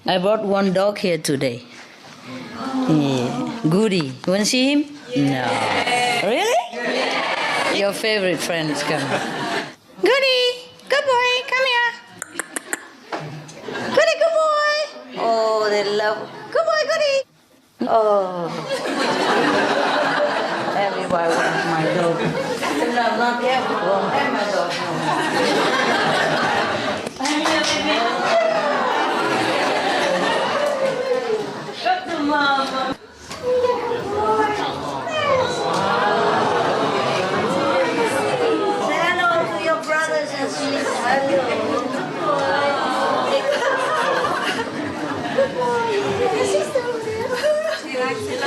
I brought one dog here today. Yeah. Goody. You want to see him? No. Really? Your favorite friend is coming. Goody. Good boy. Come here. Goody, good boy. Oh, they love. Good boy, Goody. Oh. Everybody wants my dog. No, not everyone. Have my dog. Come here, baby. Come to mama. Say hello to your brothers and sisters. Hello. Good boy. Your sister over there. She likes it.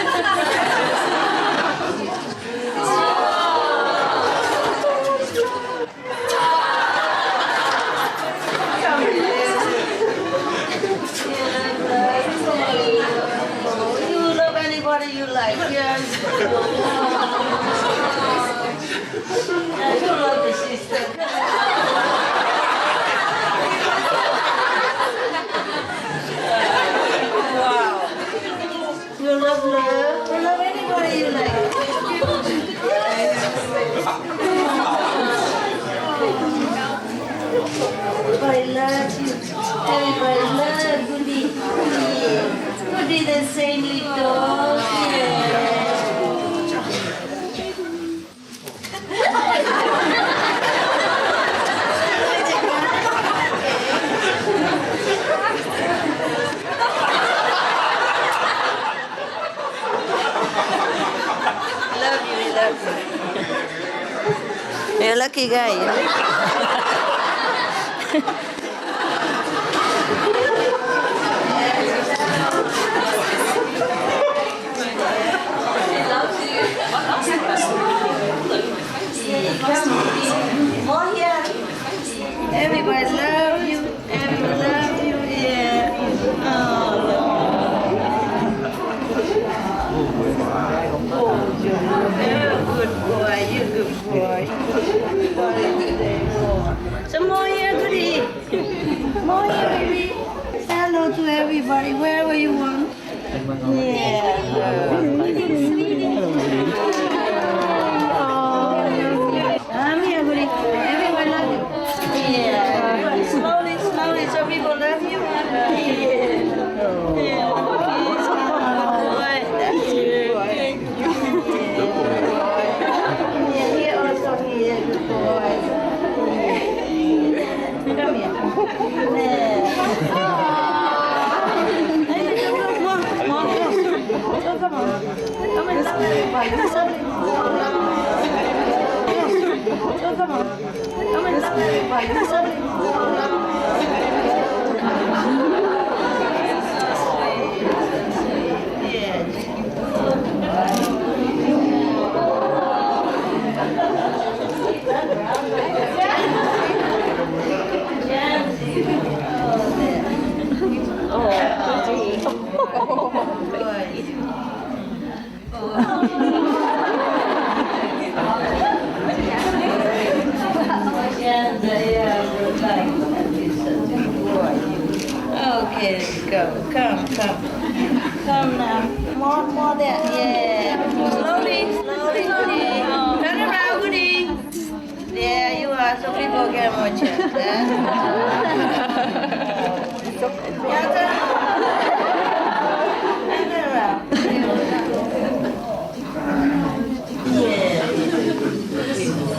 You love anybody you like, yes. You love the sister. Wow. You love love. You love anybody you like. Everybody loves you. Everybody loves Goody. Yeah. Goody the saintly dog. Yeah. Love you, love you. You're a lucky guy, you know? More here. Everybody love you. Everybody love you. Yeah. Oh, good boy. You good boy. Some more here, Goody. More here, baby. Say hello to everybody, wherever you want. Yeah. I'm here, Goody. Everyone love you. Yeah. Slowly, slowly, so people love you. Yeah. Yeah. Boy, that's good boy. Yeah, here also here, good boy. Come here. Yeah. Hey, come on, come on. So come on. Come and love everybody. So come on. Come and love everybody. Okay, let's go. Come. Come now. More there. Yeah. Slowly, Goody. Turn around, Goody. There you are, so people get more chance. Yeah, turn around. Yeah.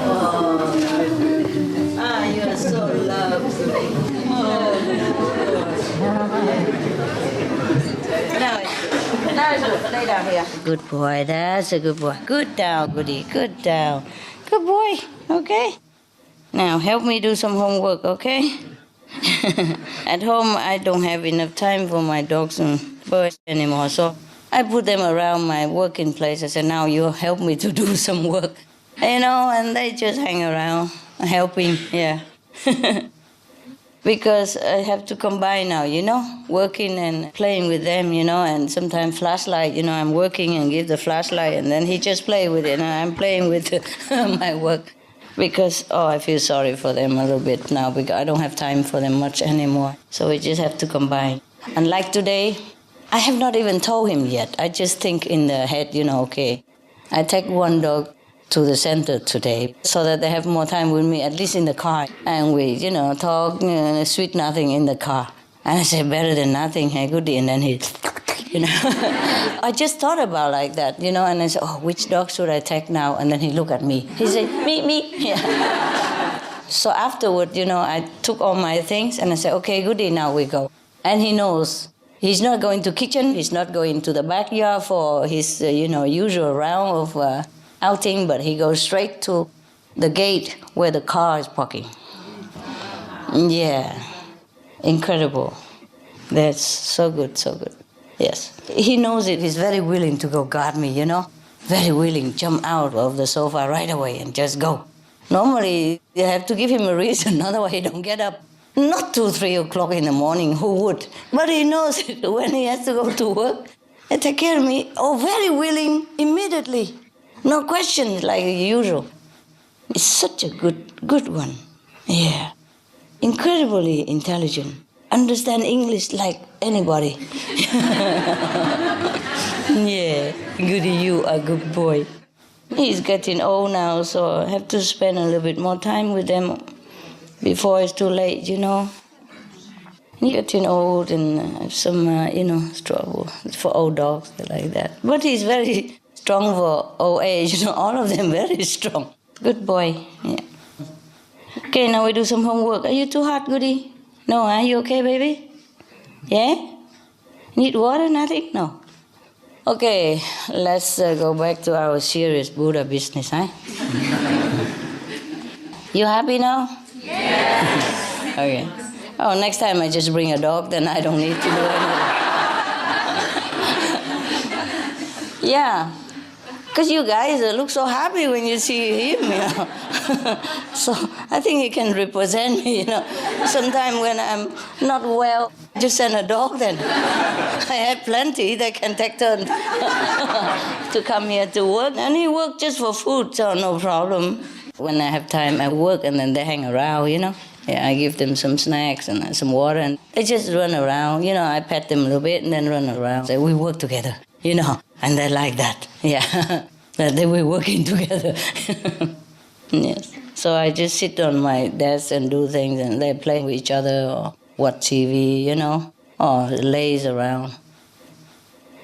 Oh. Ah, you are so lovely. Oh. Now it's good. Lay down here. Good boy. That's a good boy. Good down, Goody. Good down. Good boy. Okay. Now help me do some homework, okay? At home, I don't have enough time for my dogs and birds anymore, so I put them around my working place. I said, now you help me to do some work, and they just hang around, helping, yeah. Because I have to combine now, working and playing with them, and sometimes flashlight, I'm working and give the flashlight, and then he just play with it, and I'm playing with my work. Because, I feel sorry for them a little bit now, because I don't have time for them much anymore. So we just have to combine. And like today, I have not even told him yet. I just think in the head, okay, I take one dog to the center today so that they have more time with me, at least in the car. And we, talk sweet nothing in the car. And I say, better than nothing, hey, goodie. And then he, I just thought about like that, and I said, oh, which dog should I take now? And then he looked at me. He said, me. Yeah. So afterward, I took all my things and I said, okay, goodie, now we go. And he knows. He's not going to kitchen. He's not going to the backyard for his, usual round of outing, but he goes straight to the gate where the car is parking. Yeah. Incredible. That's so good, so good. Yes. He knows it. He's very willing to go guard me, Very willing, jump out of the sofa right away and just go. Normally, you have to give him a reason, otherwise he don't get up. Not 2, 3 o'clock in the morning, who would? But he knows it when he has to go to work and take care of me. Oh, very willing, immediately. No questions like usual. It's such a good one. Yeah. Incredibly intelligent. Understand English like anybody. Yeah, goody, you are a good boy. He's getting old now, so I have to spend a little bit more time with them before it's too late, He's getting old and have some, trouble for old dogs like that. But he's very strong for old age, all of them very strong. Good boy, yeah. Okay, now we do some homework. Are you too hot, goody? No, are you okay, baby? Yeah? Need water, nothing? No. Okay, let's go back to our serious Buddha business, huh? You happy now? Yes. Okay. Oh, next time I just bring a dog, then I don't need to do anything. Yeah. Because you guys look so happy when you see him, So I think he can represent me, Sometimes when I'm not well, just send a dog then. I have plenty that can take turn to come here to work. And he works just for food, so no problem. When I have time, I work and then they hang around, Yeah, I give them some snacks and some water and they just run around. I pet them a little bit and then run around. So we work together, and they like that. Yeah, that they were working together. Yes. So I just sit on my desk and do things and they play with each other or watch TV, or laze around.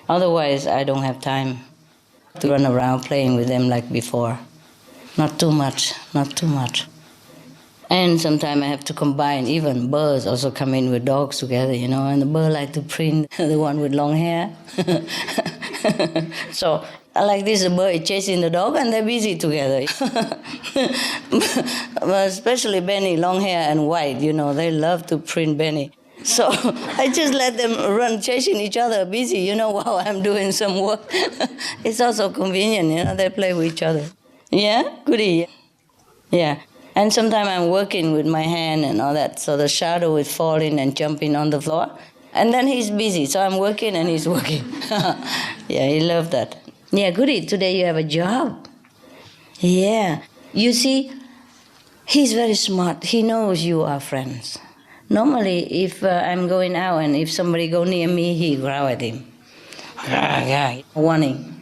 Otherwise, I don't have time to run around playing with them like before. Not too much. And sometimes I have to combine, even birds also come in with dogs together, and the bird like to print the one with long hair. So like this, the bird is chasing the dog and they're busy together. Especially Benny, long hair and white, they love to print Benny. So I just let them run chasing each other, busy, while I'm doing some work. It's also convenient, they play with each other. Yeah, goody. Yeah. And sometimes I'm working with my hand and all that, so the shadow is falling and jumping on the floor. And then he's busy, so I'm working and he's working. Yeah, he loves that. Yeah, goody, today you have a job. Yeah. You see, he's very smart. He knows you are friends. Normally, if I'm going out and if somebody go near me, he growl at him. Warning.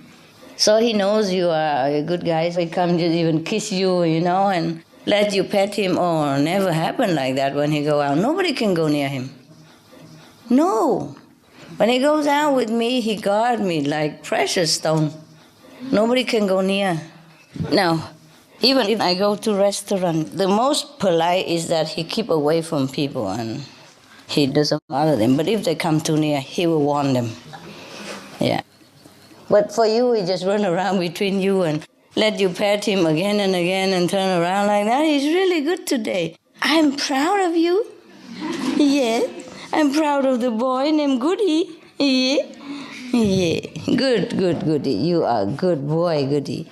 So he knows you are a good guy, so he comes to even kiss you, and let you pet him. Oh, never happen like that when he go out. Nobody can go near him. No. When he goes out with me, he guard me like precious stone. Nobody can go near. Now, even if I go to restaurant, the most polite is that he keep away from people and he doesn't bother them. But if they come too near, he will warn them. Yeah. But for you, he just run around between you and let you pet him again and again and turn around like that. He's really good today. I'm proud of you. Yeah. I'm proud of the boy named Goody. Yeah. Yeah. Good, Goody. You are a good boy, Goody.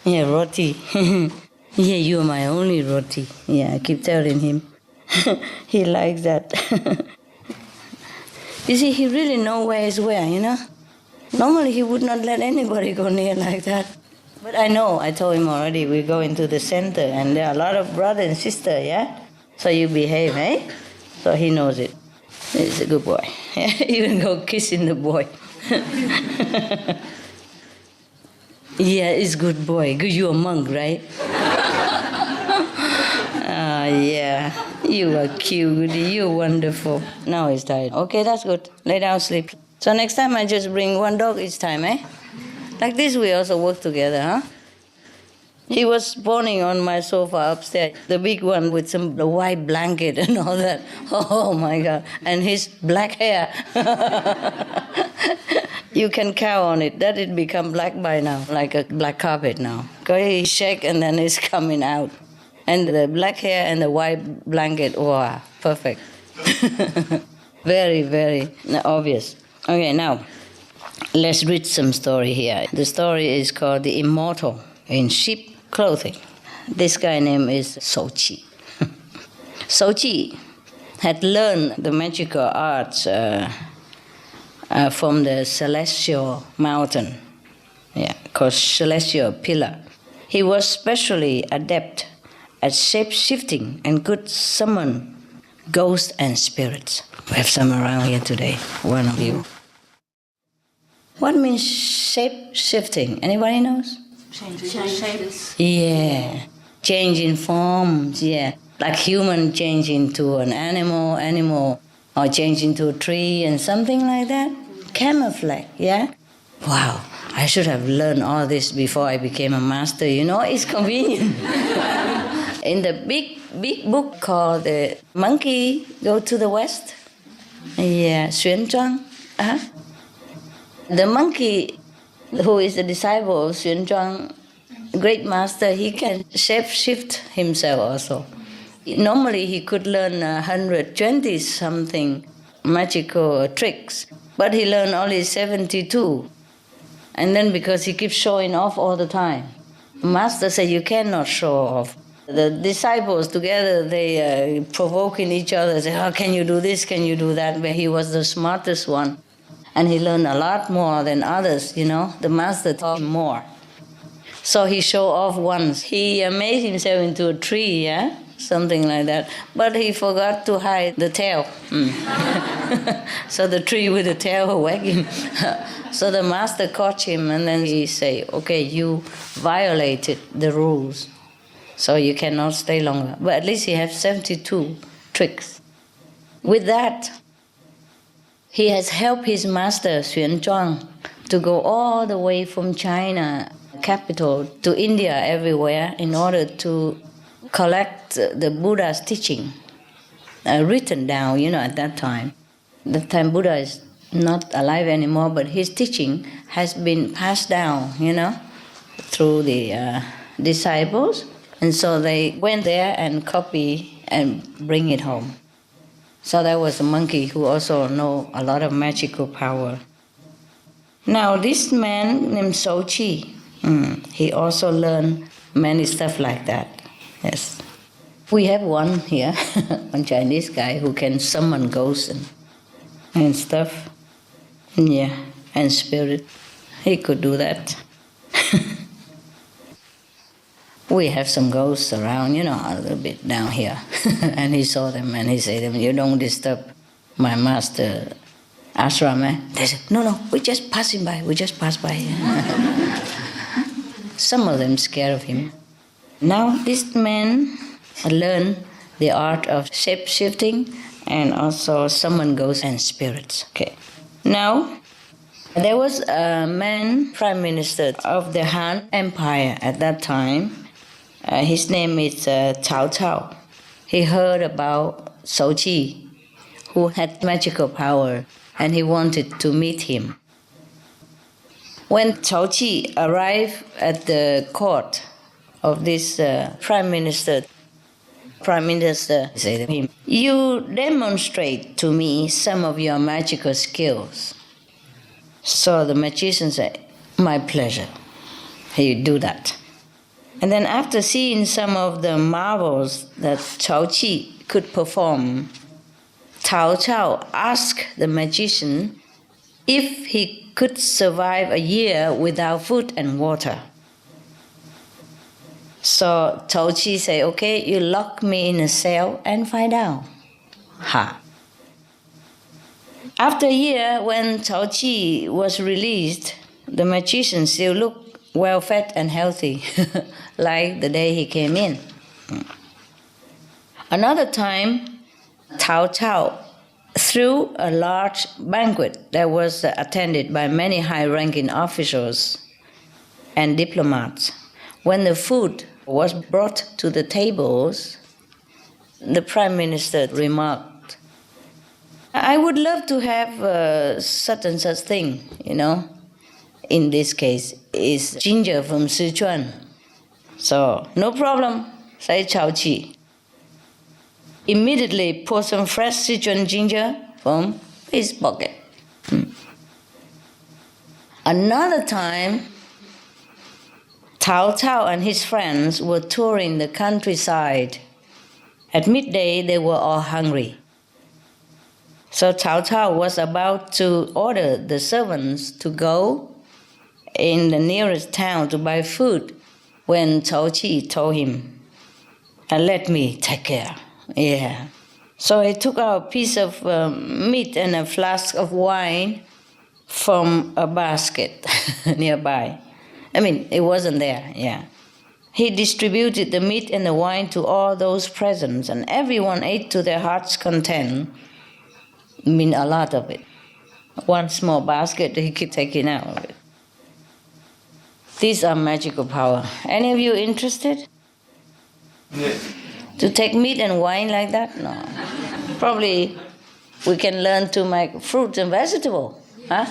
Yeah, Roti. Yeah, you are my only Roti. Yeah, I keep telling him. He likes that. You see, he really knows where is where, Normally he would not let anybody go near like that. But I know, I told him already, we go into the center and there are a lot of brother and sister, yeah? So you behave, eh? So he knows it. He's a good boy. Even go kissing the boy. Yeah, he's a good boy. You're a monk, right? Yeah. You are cute. You're wonderful. Now he's tired. Okay, that's good. Lay down, sleep. So next time I just bring one dog each time, eh? Like this we also work together, huh? He was spawning on my sofa upstairs, the big one with some white blanket and all that. Oh my God. And his black hair. You can count on it. That it become black by now, like a black carpet now. Because he shake and then it's coming out. And the black hair and the white blanket, wow, perfect. Very, very obvious. Okay, now, let's read some story here. The story is called The Immortal in Sheep Clothing. This guy name is Shouqi. Shouqi had learned the magical arts from the celestial mountain, called Celestial Pillar. He was specially adept at shape-shifting and could summon ghosts and spirits. We have some around here today, one of you. What means shape-shifting? Anybody knows? Change shapes. Yeah, changing forms, yeah. Like human change into an animal, or change into a tree and something like that. Camouflage, yeah? Wow, I should have learned all this before I became a master. You know, it's convenient. In the big book called The Monkey Go to the West, Xuan Zhuang. The monkey, who is the disciple of Xuan Zhuang, great master, he can shape-shift himself also. Normally he could learn 120-something magical tricks, but he learned only 72. And then because he keeps showing off all the time, master said you cannot show off. The disciples together, they provoking each other, say, oh, can you do this, can you do that? But he was the smartest one. And he learned a lot more than others, you know. The master taught him more. So he showed off once. He made himself into a tree, yeah? Something like that. But he forgot to hide the tail. So the tree with the tail wagging. So the master caught him and then he said, okay, you violated the rules. So you cannot stay longer. But at least he has 72 tricks. With that, he has helped his master, Xuan Zhuang, to go all the way from China, capital, to India, everywhere, in order to collect the Buddha's teaching, written down, you know, at that time. That time Buddha is not alive anymore, but his teaching has been passed down, you know, through the disciples. And so they went there and copy and bring it home. So there was a monkey who also know a lot of magical power. Now this man named Shouqi, he also learned many stuff like that. Yes. We have one here, one Chinese guy who can summon ghosts and stuff. Yeah, and spirit. He could do that. We have some ghosts around, you know, a little bit down here. And he saw them and he said, you don't disturb my master ashram, eh? They said, no, we're just passing by, we just passed by. Some of them scared of him. Now this man learned the art of shape-shifting and also summon ghosts and spirits. Okay. Now, there was a man, prime minister of the Han Empire at that time. His name is Cao Cao. He heard about Shouqi, who had magical power, and he wanted to meet him. When Shouqi arrived at the court of this prime minister said to him, you demonstrate to me some of your magical skills. So the magician said, my pleasure. He do that. And then after seeing some of the marvels that Shouqi could perform, Cao Cao asked the magician if he could survive a year without food and water. So Shouqi said, okay, you lock me in a cell and find out. Ha. After a year, when Cao Qi was released, the magician still looked well-fed and healthy, like the day he came in. Another time, Cao Cao threw a large banquet that was attended by many high-ranking officials and diplomats. When the food was brought to the tables, the Prime Minister remarked, I would love to have such and such thing, In this case, is ginger from Sichuan. So, no problem, say Cao Qi. Immediately pour some fresh Sichuan ginger from his pocket. Another time, Cao Cao and his friends were touring the countryside. At midday, they were all hungry. So Cao Cao was about to order the servants to go in the nearest town to buy food when Cao Qi told him, let me take care. Yeah. So he took out a piece of meat and a flask of wine from a basket nearby. It wasn't there, yeah. He distributed the meat and the wine to all those present, and everyone ate to their heart's content. A lot of it. One small basket, he kept taking out of it. These are magical power. Any of you interested? Yeah. To take meat and wine like that? No. Probably we can learn to make fruits and vegetables. Huh?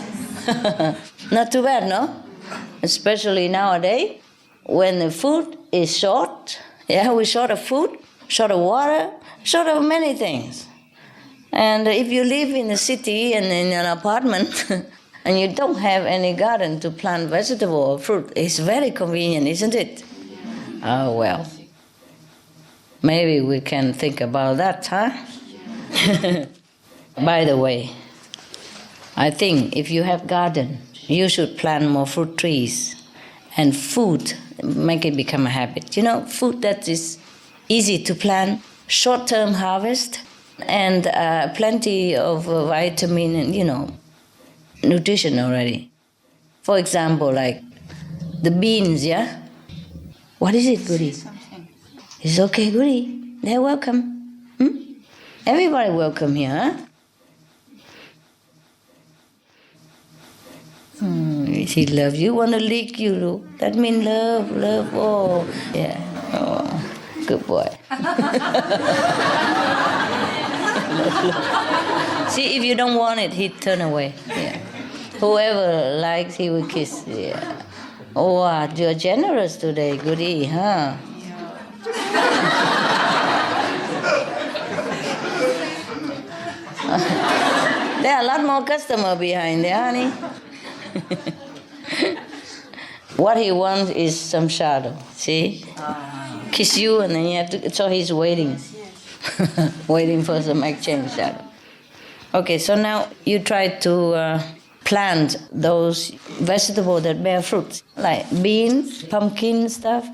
Not too bad, no? Especially nowadays, when the food is short. Yeah, we're short of food, short of water, short of many things. And if you live in a city and in an apartment and you don't have any garden to plant vegetable or fruit, it's very convenient, isn't it? Oh, well. Maybe we can think about that, huh? By the way, I think if you have garden, you should plant more fruit trees and food, make it become a habit. Food that is easy to plant, short-term harvest, and plenty of vitamin and, nutrition already. For example, like the beans, yeah? What is it, Goody? It's okay, Goody. They're welcome. Everybody welcome here, huh? He loves you, want to lick you, look. That means love, oh, yeah. Oh, good boy. See, if you don't want it, he'd turn away. Yeah. Whoever likes, he will kiss. Yeah. Oh, wow, you're generous today, Goody, huh? There are a lot more customers behind there, honey. What he wants is some shadow, see? Kiss you and then you have to, so he's waiting. Waiting for some exchange shadow. Okay, so now you try to plant those vegetables that bear fruit, like beans, pumpkin stuff,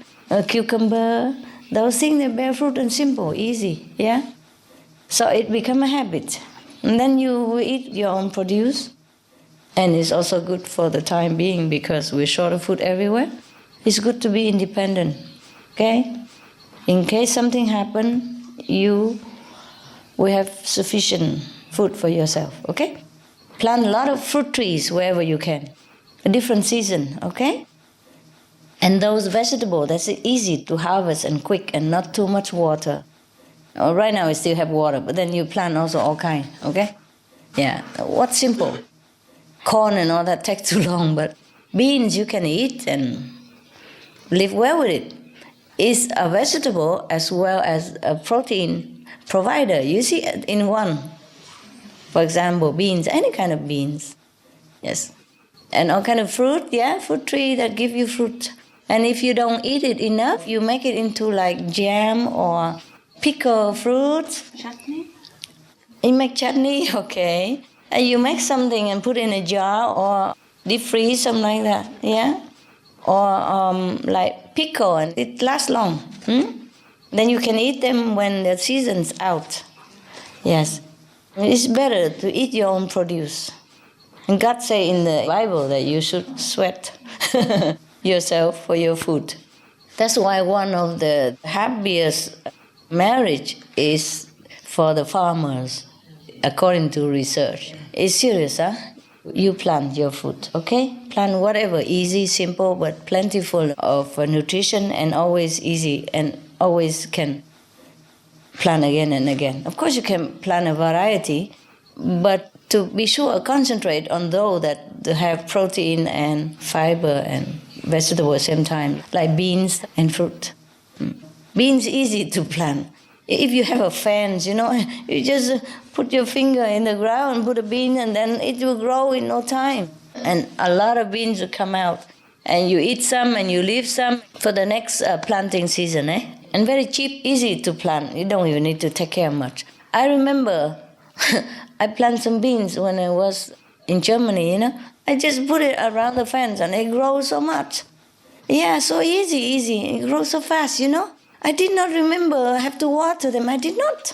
cucumber, those things that bear fruit and simple, easy, yeah? So it become a habit. And then you eat your own produce. And it's also good for the time being because we're short of food everywhere. It's good to be independent, okay? In case something happens, you will have sufficient food for yourself, okay? Plant a lot of fruit trees wherever you can. A different season, okay? And those vegetables, that's easy to harvest and quick and not too much water. Right now we still have water, but then you plant also all kind, okay? Yeah, what's simple? Corn and all that takes too long, but beans you can eat and live well with it. It's a vegetable as well as a protein provider. You see it in one. For example, beans, any kind of beans. Yes. And all kind of fruit, yeah, fruit tree that give you fruit. And if you don't eat it enough, you make it into like jam or pickle fruits. Chutney? You make chutney, okay. And you make something and put in a jar or deep freeze, something like that, yeah? Or like pickle, and it lasts long. Then you can eat them when the season's out. Yes. It's better to eat your own produce. And God say in the Bible that you should sweat yourself for your food. That's why one of the happiest marriage is for the farmers, according to research. It's serious, huh? You plant your food, okay? Plant whatever, easy, simple, but plentiful of nutrition and always easy and always can plant again and again. Of course, you can plant a variety, but to be sure, concentrate on those that have protein and fiber and vegetable at the same time, like beans and fruit. Beans easy to plant. If you have a fence, you just put your finger in the ground, put a bean, and then it will grow in no time. And a lot of beans will come out. And you eat some and you leave some for the next planting season, And very cheap, easy to plant. You don't even need to take care much. I remember I planted some beans when I was in Germany, I just put it around the fence and it grows so much. Yeah, so easy. It grows so fast, I did not remember I have to water them. I did not.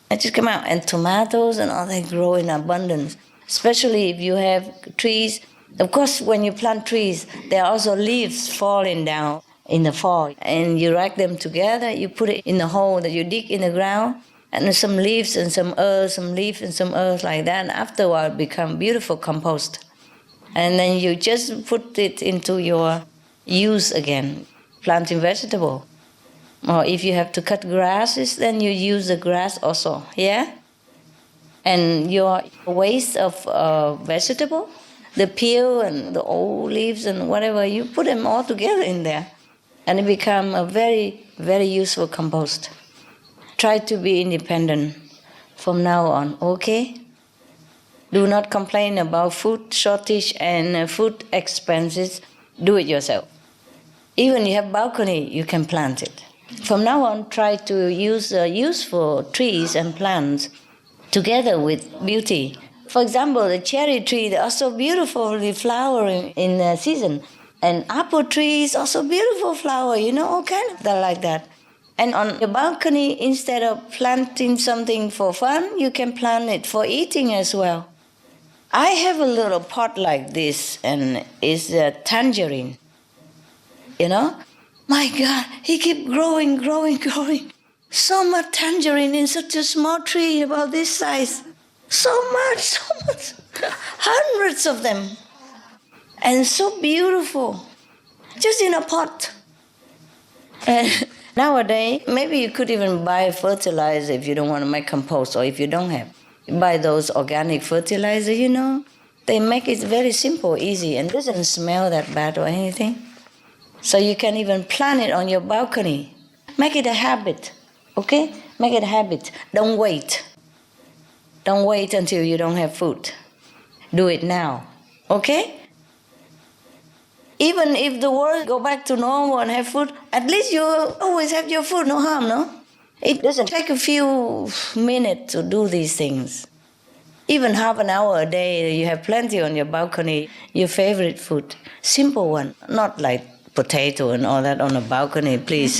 I just come out. And tomatoes and all, they grow in abundance. Especially if you have trees. Of course, when you plant trees, there are also leaves falling down in the fall. And you rack them together. You put it in the hole that you dig in the ground. And there's some leaves and some earth, some leaf and some earth like that. And after a while, it becomes beautiful compost. And then you just put it into your use again, planting vegetable. Or if you have to cut grasses, then you use the grass also, yeah? And your waste of vegetable, the peel and the old leaves and whatever, you put them all together in there. And it becomes a very, very useful compost. Try to be independent from now on, okay? Do not complain about food shortage and food expenses. Do it yourself. Even you have balcony, you can plant it. From now on, try to use useful trees and plants together with beauty. For example, the cherry tree, they are so beautifully flowering in the season. And apple trees also beautiful flower, all kind of like that. And on your balcony, instead of planting something for fun, you can plant it for eating as well. I have a little pot like this, and it's a tangerine. My God, he keeps growing. So much tangerine in such a small tree about this size. So much. Hundreds of them. And so beautiful. Just in a pot. And nowadays, maybe you could even buy fertilizer if you don't want to make compost, or if you don't have. You buy those organic fertilizer, They make it very simple, easy, and doesn't smell that bad or anything. So you can even plant it on your balcony. Make it a habit, okay? Make it a habit. Don't wait. Don't wait until you don't have food. Do it now, okay? Even if the world go back to normal and have food, at least you always have your food, no harm, no? It doesn't take a few minutes to do these things. Even half an hour a day, you have plenty on your balcony, your favorite food. Simple one, not like potato and all that on a balcony, please.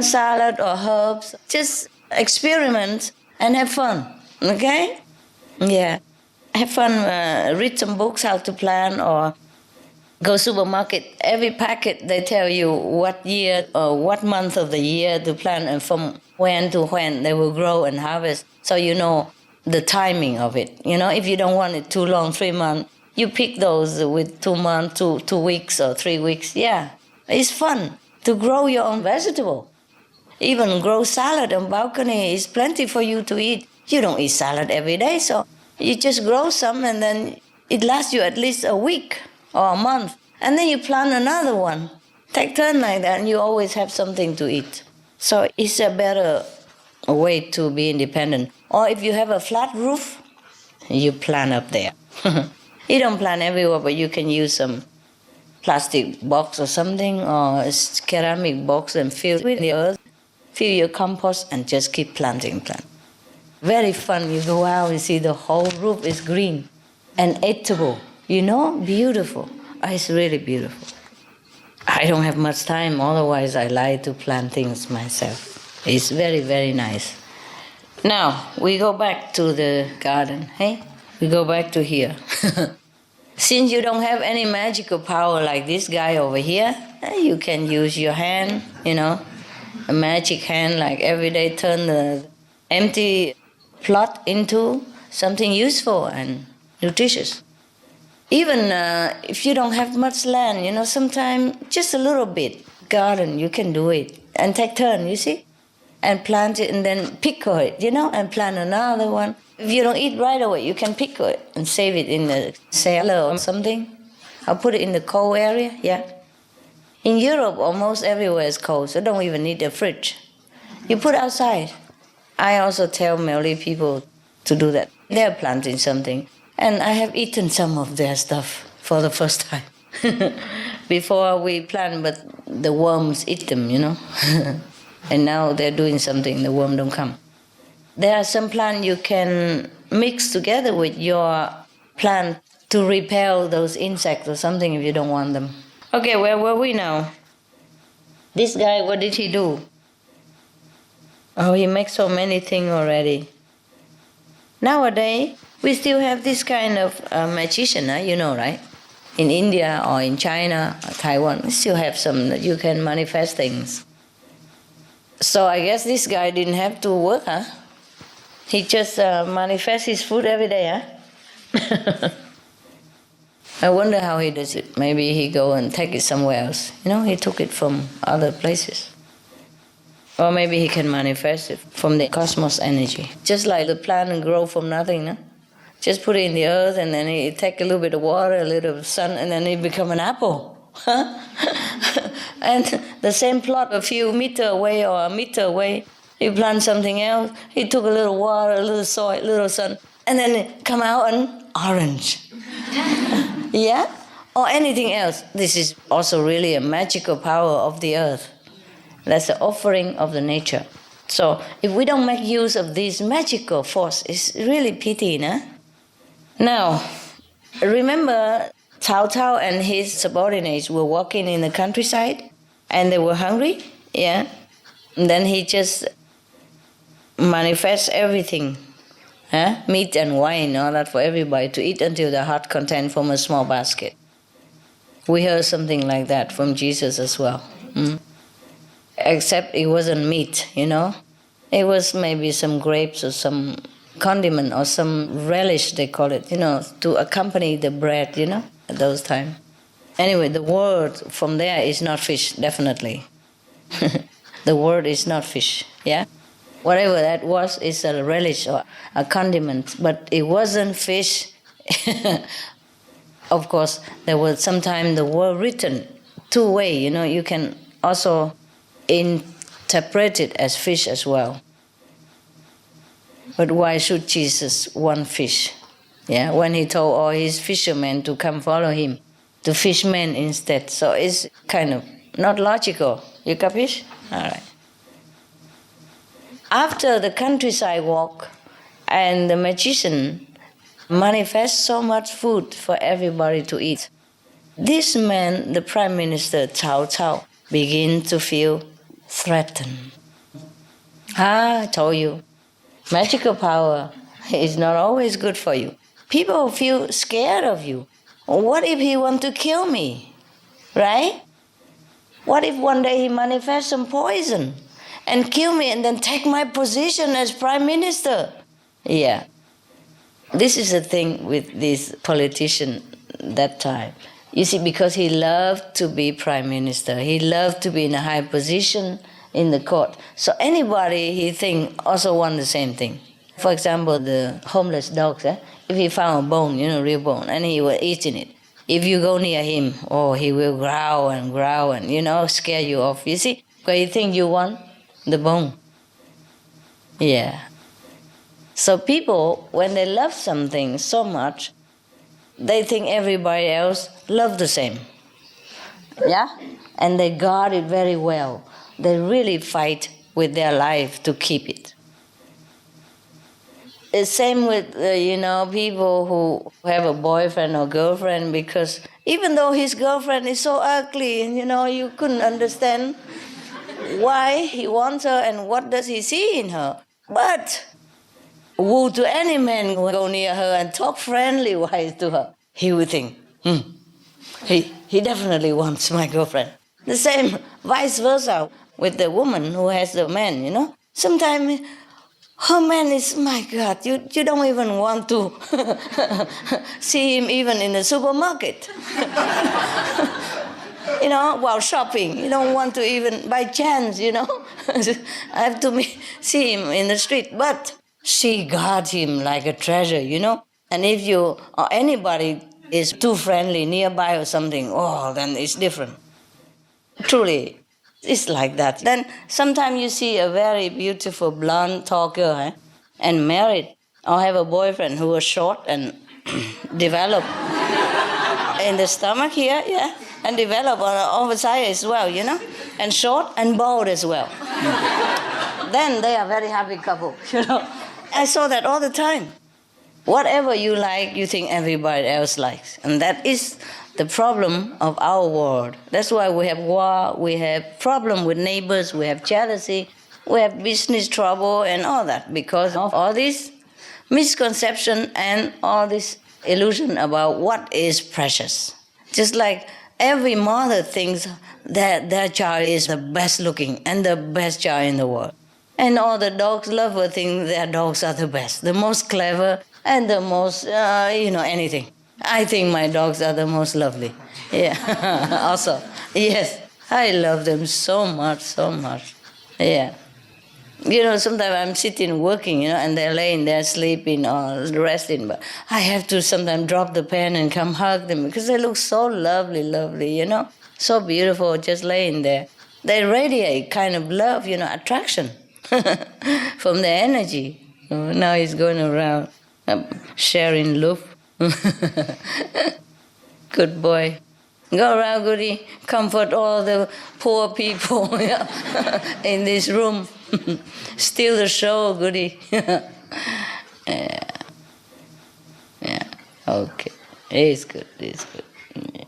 Salad or herbs. Just experiment and have fun, okay? Yeah. Have fun, read some books how to plant, or go supermarket. Every packet, they tell you what year or what month of the year to plant and from when to when they will grow and harvest. So you know the timing of it. If you don't want it too long, 3 months, you pick those with 2 months, 2 weeks or 3 weeks. Yeah, it's fun to grow your own vegetable. Even grow salad on balcony is plenty for you to eat. You don't eat salad every day, so you just grow some and then it lasts you at least a week or a month. And then you plant another one. Take turn like that and you always have something to eat. So it's a better way to be independent. Or if you have a flat roof, you plant up there. You don't plant everywhere, but you can use some plastic box or something, or a ceramic box and fill with the earth, fill your compost and just keep planting. Very fun. You go out and see the whole roof is green and eatable. Beautiful. It's really beautiful. I don't have much time, otherwise I like to plant things myself. It's very, very nice. Now, we go back to the garden, hey? We go back to here. Since you don't have any magical power like this guy over here, you can use your hand, a magic hand, like every day turn the empty plot into something useful and nutritious. Even if you don't have much land, sometimes just a little bit garden, you can do it. And take turn, you see? And plant it and then pickle it, and plant another one. If you don't eat right away, you can pickle it and save it in the cellar or something. Or put it in the cold area, yeah. In Europe, almost everywhere is cold, so don't even need a fridge. You put it outside. I also tell Malay people to do that. They're planting something. And I have eaten some of their stuff for the first time. Before we plant, but the worms eat them, And now they're doing something, the worm don't come. There are some plants you can mix together with your plant to repel those insects or something if you don't want them. Okay, where were we now? This guy, what did he do? Oh, he makes so many things already. Nowadays, we still have this kind of magician, right? In India or in China or Taiwan, we still have some that you can manifest things. So I guess this guy didn't have to work, huh? He just manifests his food every day, huh? I wonder how he does it. Maybe he go and take it somewhere else. He took it from other places. Or maybe he can manifest it from the cosmos energy. Just like the plant grow from nothing, no? Just put it in the earth and then it take a little bit of water, a little sun, and then it become an apple. And the same plot a few meters away or a meter away, you plant something else, he took a little water, a little soil, a little sun, and then it come out an orange. Yeah? Or anything else. This is also really a magical power of the earth. That's the offering of the nature. So if we don't make use of this magical force, it's really pity, no? Now, remember Cao Cao and his subordinates were walking in the countryside and they were hungry, yeah? And then he just manifests everything, meat and wine, all that for everybody to eat until the heart content from a small basket. We heard something like that from Jesus as well. Except it wasn't meat, It was maybe some grapes or some condiment or some relish, they call it, to accompany the bread, at those times. Anyway, the word from there is not fish, definitely. The word is not fish, yeah? Whatever that was is a relish or a condiment, but it wasn't fish. Of course, there was sometimes the word written two ways, you can also interpret it as fish as well. But why should Jesus want fish? Yeah, when he told all his fishermen to come follow him, to fish men instead. So it's kind of not logical. You capish? All right. After the countryside walk and the magician manifests so much food for everybody to eat, this man, the Prime Minister Cao Cao, begin to feel threatened. I told you, magical power is not always good for you. People feel scared of you. What if he want to kill me, right? What if one day he manifests some poison and kill me and then take my position as Prime Minister? Yeah. This is the thing with this politician that time. You see, because he loved to be Prime Minister, he loved to be in a high position in the court. So anybody he think also want the same thing. For example, the homeless dogs, if he found a bone, real bone, and he was eating it, if you go near him, he will growl and scare you off. You see, what you think you want? The bone. Yeah. So people, when they love something so much, they think everybody else love the same. Yeah? And they guard it very well. They really fight with their life to keep it. It's same with, people who have a boyfriend or girlfriend, because even though his girlfriend is so ugly and, you couldn't understand why he wants her and what does he see in her. But woo to any man who go near her and talk friendly wise to her, he would think, he definitely wants my girlfriend. The same vice versa with the woman who has the man, you know. Sometimes her man is, my God, you don't even want to see him even in the supermarket. You know, while shopping. You don't want to even, by chance, you know. I have to see him in the street. But she guards him like a treasure, you know. And if you or anybody is too friendly nearby or something, oh, then it's different. Truly, it's like that. Then sometimes you see a very beautiful blonde talker and married, or have a boyfriend who was short and developed in the stomach here, yeah, and develop on the side as well, you know, and short and bald as well. Then they are very happy couple, you know. I saw that all the time. Whatever you like, you think everybody else likes. And that is the problem of our world. That's why we have war, we have problem with neighbors, we have jealousy, we have business trouble and all that, because of all this misconception and all this illusion about what is precious. Just like every mother thinks that their child is the best looking and the best child in the world. And all the dogs lovers think their dogs are the best, the most clever, and the most, anything. I think my dogs are the most lovely. Yeah, also. Yes, I love them so much, so much. Yeah. You know, sometimes I'm sitting working, you know, and they're laying there sleeping or resting, but I have to sometimes drop the pen and come hug them because they look so lovely, lovely, you know, so beautiful just laying there. They radiate kind of love, you know, attraction from their energy. Now he's going around sharing love. Good boy. Go around, goody. Comfort all the poor people in this room. Steal the show, goody. Yeah. Okay. It's good. It's good. Yeah.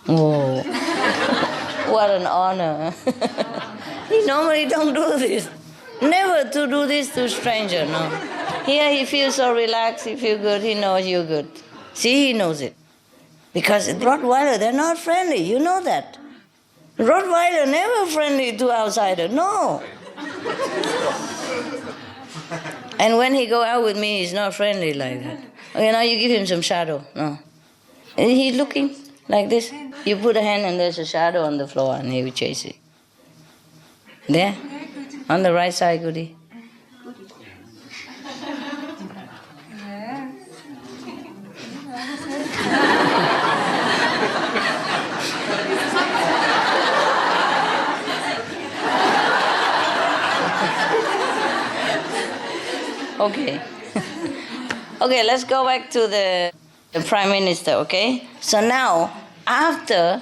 Oh, what an honor. He normally don't do this. Never to do this to stranger, no. Here he feels so relaxed, he feels good, he knows you're good. See, he knows it. Because Rottweiler, they're not friendly, you know that. Rottweiler never friendly to outsider, no. And when he go out with me, he's not friendly like that. Okay, now you give him some shadow, no. And he's looking like this. You put a hand and there's a shadow on the floor and he will chase it. There, on the right side, goody. Okay. Okay, let's go back to the Prime Minister, okay? So now, after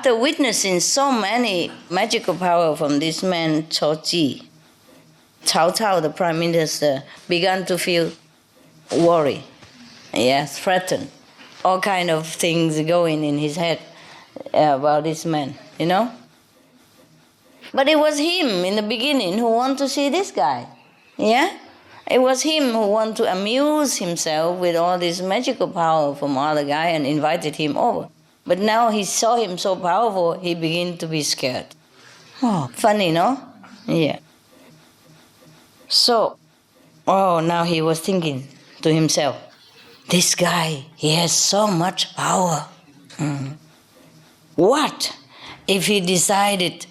witnessing so many magical power from this man, Cao Ji, Cao Cao, the Prime Minister, began to feel worry, threatened. All kind of things going in his head about this man, you know? But it was him in the beginning who wanted to see this guy, yeah? It was him who wanted to amuse himself with all this magical power from other guy and invited him over. But now he saw him so powerful, he began to be scared. Oh, funny, no? Yeah. So, now he was thinking to himself, this guy, he has so much power. What if he decided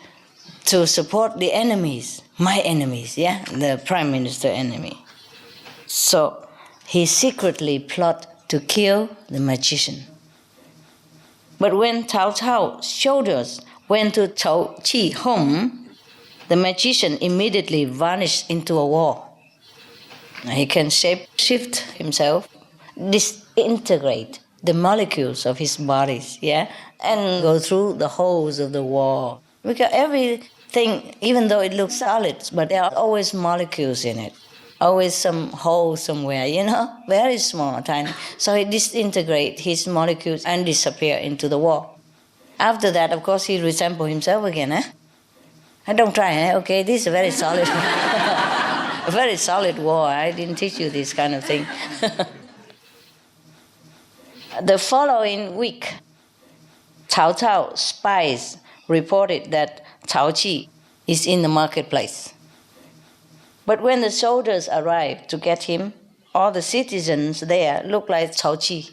to support the enemies, my enemies, the Prime Minister enemy? So he secretly plotted to kill the magician. But when Cao Cao's soldiers went to Cao Ji's home, the magician immediately vanished into a wall. He can shape-shift himself, disintegrate the molecules of his bodies, and go through the holes of the wall. Because everything, even though it looks solid, but there are always molecules in it. Always some hole somewhere, very small, tiny. So he disintegrates his molecules and disappear into the wall. After that, of course, he resembles himself again. I don't try, okay? This is very solid. A very solid war. I didn't teach you this kind of thing. The following week, Cao Cao's spies reported that Cao Qi is in the marketplace. But when the soldiers arrived to get him, all the citizens there looked like Cao Qi.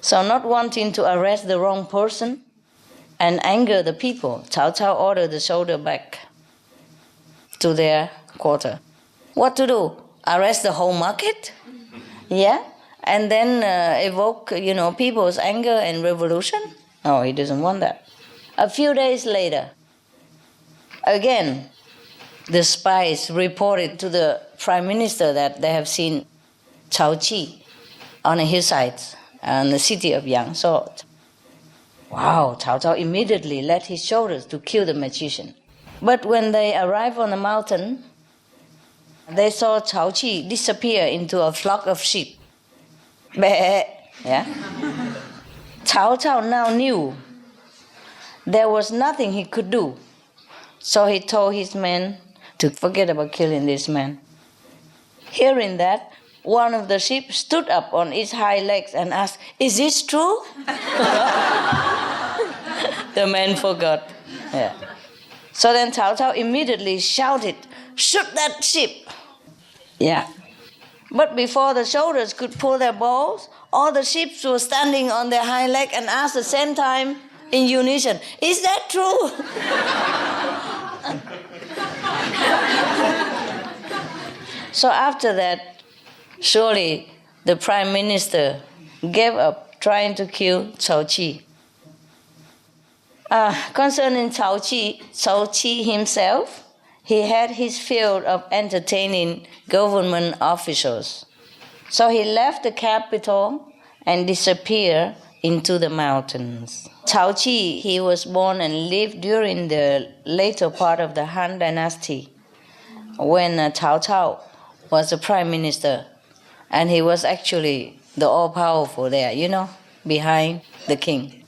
So not wanting to arrest the wrong person and anger the people, Cao Cao ordered the soldier back to their quarter. What to do? Arrest the whole market? Yeah? And then evoke, people's anger and revolution? No, he doesn't want that. A few days later, again, the spies reported to the prime minister that they have seen Cao Qi on a hillside in the city of Yangzhou. Wow, Cao Cao immediately led his soldiers to kill the magician. But when they arrived on the mountain, they saw Cao Qi disappear into a flock of sheep. Yeah? Cao Cao now knew there was nothing he could do. So he told his men to forget about killing this man. Hearing that, one of the sheep stood up on its hind legs and asked, "Is this true?" The man forgot. Yeah. So then Cao Cao immediately shouted, "Shoot that sheep!" Yeah. But before the soldiers could pull their bows, all the sheep were standing on their hind leg and asked at the same time in unison, "Is that true?" So after that, surely the prime minister gave up trying to kill Cao Qi. Concerning Cao Qi himself, he had his field of entertaining government officials. So he left the capital and disappeared into the mountains. Cao Qi, he was born and lived during the later part of the Han Dynasty, when Cao Cao was the prime minister, and he was actually the all-powerful there, behind the king.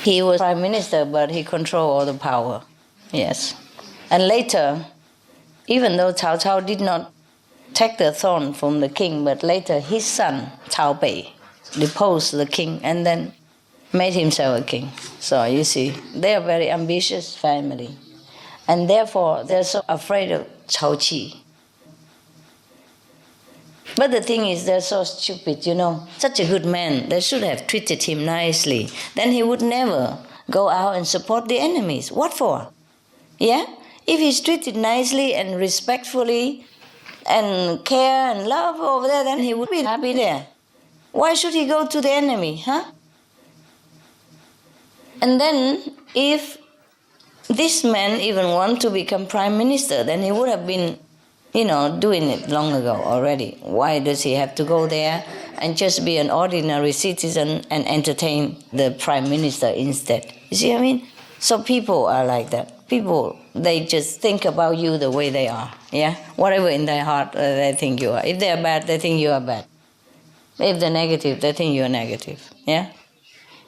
He was prime minister, but he controlled all the power. Yes. And later, even though Cao Cao did not take the throne from the king, but later his son, Cao Bei, deposed the king and then made himself a king. So you see, they are a very ambitious family. And therefore, they're so afraid of Cao Qi. But the thing is, they're so stupid, Such a good man, they should have treated him nicely. Then he would never go out and support the enemies. What for? Yeah? If he's treated nicely and respectfully and care and love over there, then he would be happy there. Why should he go to the enemy, huh? And then, if this man even want to become prime minister, then he would have been doing it long ago already. Why does he have to go there and just be an ordinary citizen and entertain the prime minister instead? You see what I mean? So people are like that. People, they just think about you the way they are. Yeah? Whatever in their heart they think you are. If they are bad, they think you are bad. If they're negative, they think you are negative. Yeah?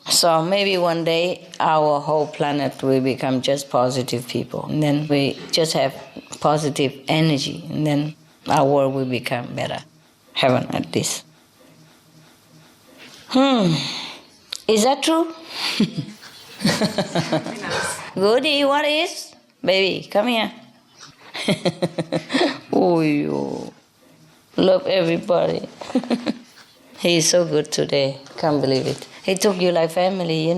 So maybe one day our whole planet will become just positive people. And then we just have positive energy. And then our world will become better. Heaven at least. Is that true? Goody, what is? Baby, come here. Oh, you love everybody. He is so good today. Can't believe it. He took you like family,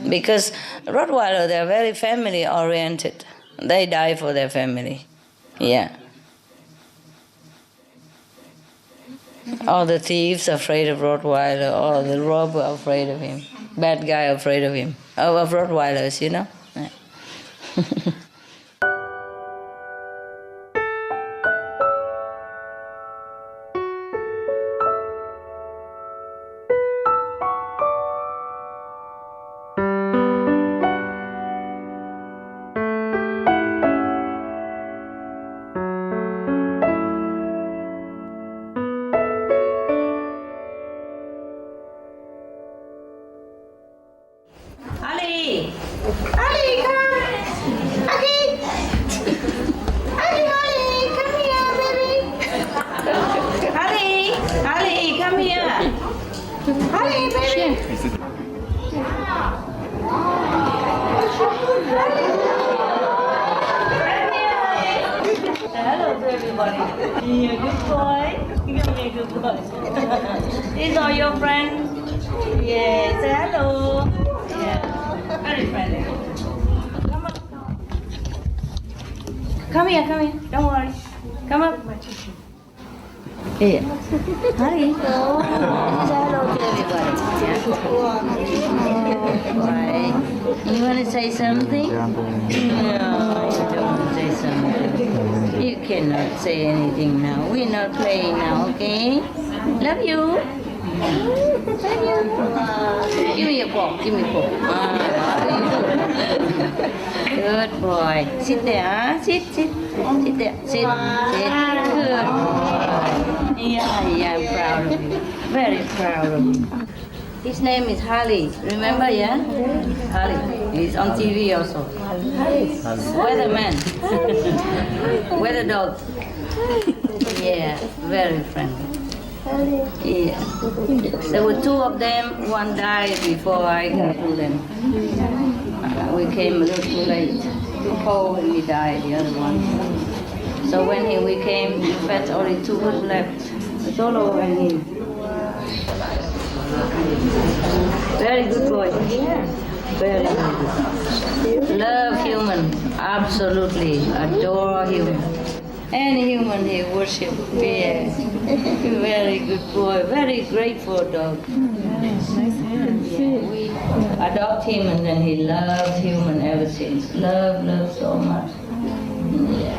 Because Rottweiler, they're very family-oriented. They die for their family. Yeah. All the thieves are afraid of Rottweiler. All the robber are afraid of him. Bad guy afraid of him. Of Rottweilers, Yeah. Ali! Ali! everybody. You're a good boy. You're a good boy. These are your friends. Yeah, say hello. Yeah, very friendly. Come on. Come here. Don't worry. Come up. Here. Hi. Say hello to everybody. Why? You want to say something? No, you don't want to say something. You cannot say anything now. We're not playing now, okay? Love you. Love you. Give me a paw. Good boy. Sit there, huh? Sit there. Sit. Good boy. Yeah, I'm proud of you. Very proud of you. His name is Harley. Remember, yeah? Harley. He's on TV also. Weatherman. Weather dog. Yeah, very friendly. Yeah. There were two of them. One died before I got to them. We came a little too late. Too cold when we died, the other one. So when we came, in fact, only two was left. Solo and him. Very good boy. Very good. Love human. Absolutely. Adore human. Any human he worship. Yeah. Very good boy. Very grateful dog. We adopt him and then he loves human ever since. Love so much. Yeah.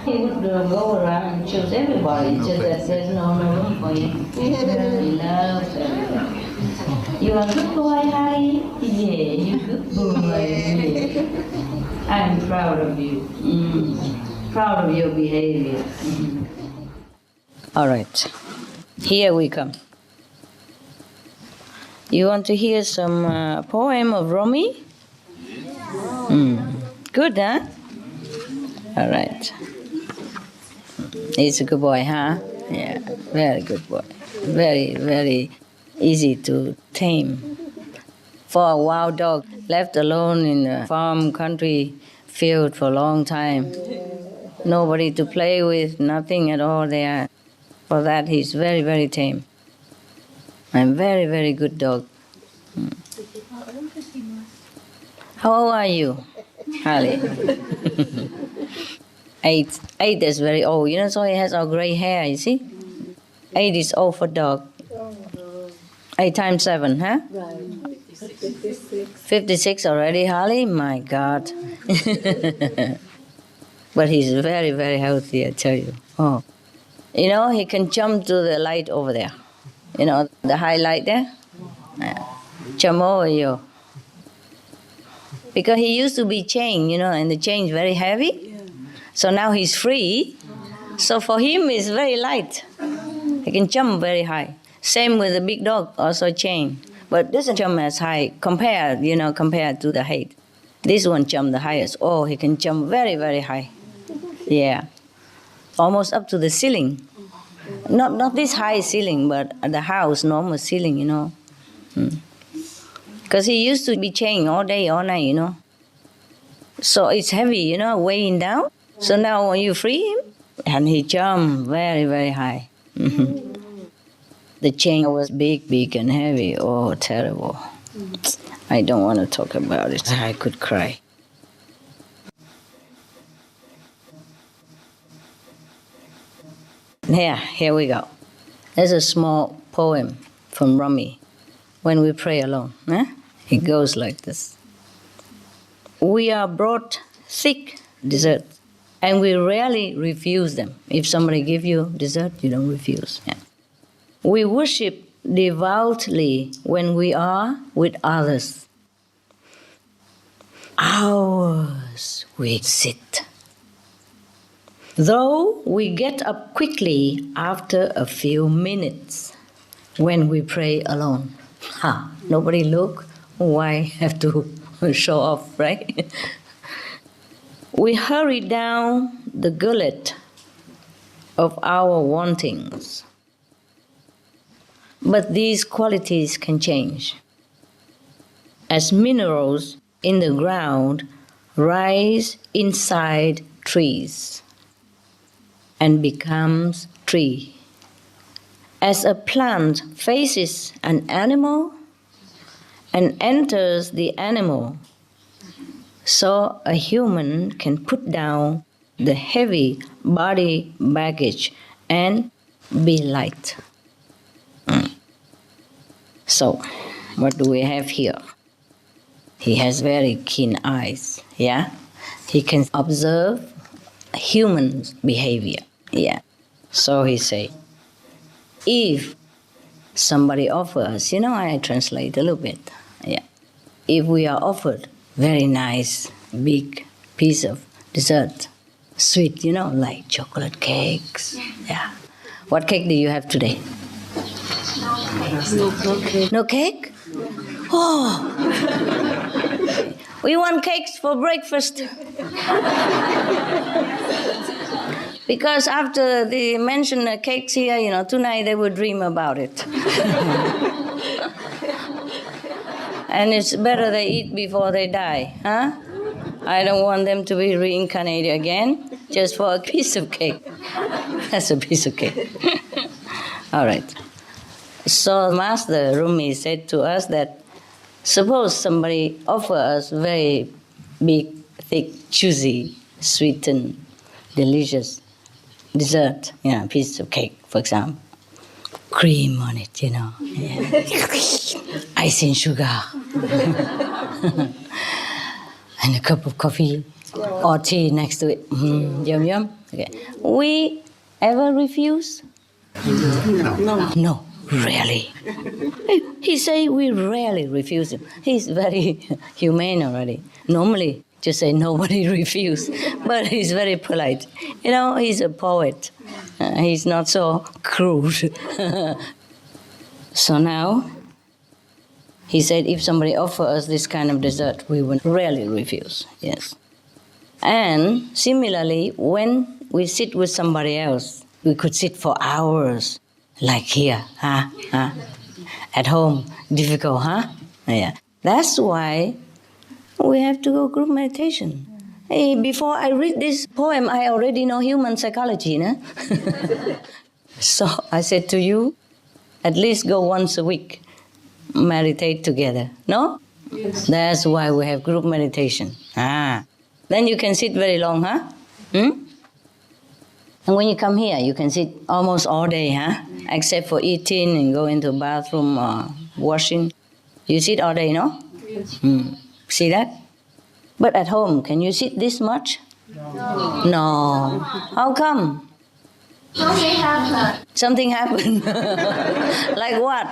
He would go around and choose everybody, just that there's no room for him. He loves everybody. You are a good boy, Harry? Yeah, you're a good boy. Yeah. I'm proud of you. Proud of your behavior. All right, here we come. You want to hear some poem of Rumi? Good, huh? All right. He's a good boy, huh? Yeah, very good boy. Very, very easy to tame. For a wild dog left alone in a farm country field for a long time. Nobody to play with, nothing at all there. For that, he's very, very tame. And very, very good dog. How old are you, Harley? 8. 8 is very old. You know, so he has all gray hair, you see? 8 is old for dog. 8 times 7, huh? Right. 56 already, Harley? My God. But he's very, very healthy, I tell you. Oh. You know, he can jump to the light over there. You know, the high light there? Jump over you. Because he used to be chained, you know, and the chain is very heavy. So now he's free. So for him, it's very light. He can jump very high. Same with the big dog, also chained. But doesn't jump as high compared to the height. This one jumped the highest. Oh, he can jump very, very high. Yeah. Almost up to the ceiling. Not this high ceiling, but the house, normal ceiling, you know. Because he used to be chained all day, all night, you know. So it's heavy, you know, weighing down. So now when you free him, and he jumped very, very high. The chain was big and heavy. Oh, terrible. I don't want to talk about it. I could cry. Here we go. There's a small poem from Rumi, When We Pray Alone. It goes like this. We are brought thick desserts, and we rarely refuse them. If somebody gives you dessert, you don't refuse. Yeah. We worship devoutly when we are with others. Hours we sit. Though we get up quickly after a few minutes when we pray alone. Nobody look, why have to show off, right? We hurry down the gullet of our wantings. But these qualities can change. As minerals in the ground rise inside trees and becomes tree. As a plant faces an animal and enters the animal, so a human can put down the heavy body baggage and be light. So, what do we have here? He has very keen eyes, yeah? He can observe human behavior, yeah? So he say, if somebody offers, I translate a little bit, yeah? If we are offered very nice, big piece of dessert, sweet, like chocolate cakes, yeah? What cake do you have today? No cake. No cake? Oh! We want cakes for breakfast. Because after they mention the cakes here, tonight they will dream about it. And it's better they eat before they die, huh? I don't want them to be reincarnated again just for a piece of cake. That's a piece of cake. All right. So Master Rumi said to us that suppose somebody offer us very big, thick, juicy, sweetened, delicious dessert, piece of cake, for example, cream on it, yeah. Icing sugar, and a cup of coffee or tea next to it. Yum, yum. Okay. We ever refuse? No, rarely. He say we rarely refuse him. He's very humane already. Normally, just say nobody refuse, but he's very polite. He's a poet. He's not so crude. So now, he said if somebody offers us this kind of dessert, we will rarely refuse, yes. And similarly, when we sit with somebody else, we could sit for hours, like here, At home, difficult, Yeah. That's why we have to go group meditation. Hey, before I read this poem, I already know human psychology, no? So I said to you, at least go once a week, meditate together, no? Yes. That's why we have group meditation. Then you can sit very long, And when you come here, you can sit almost all day, Except for eating and go into the bathroom or washing. You sit all day, no? Yes. See that? But at home, can you sit this much? No. How come? Something happened. Something happened. Like what?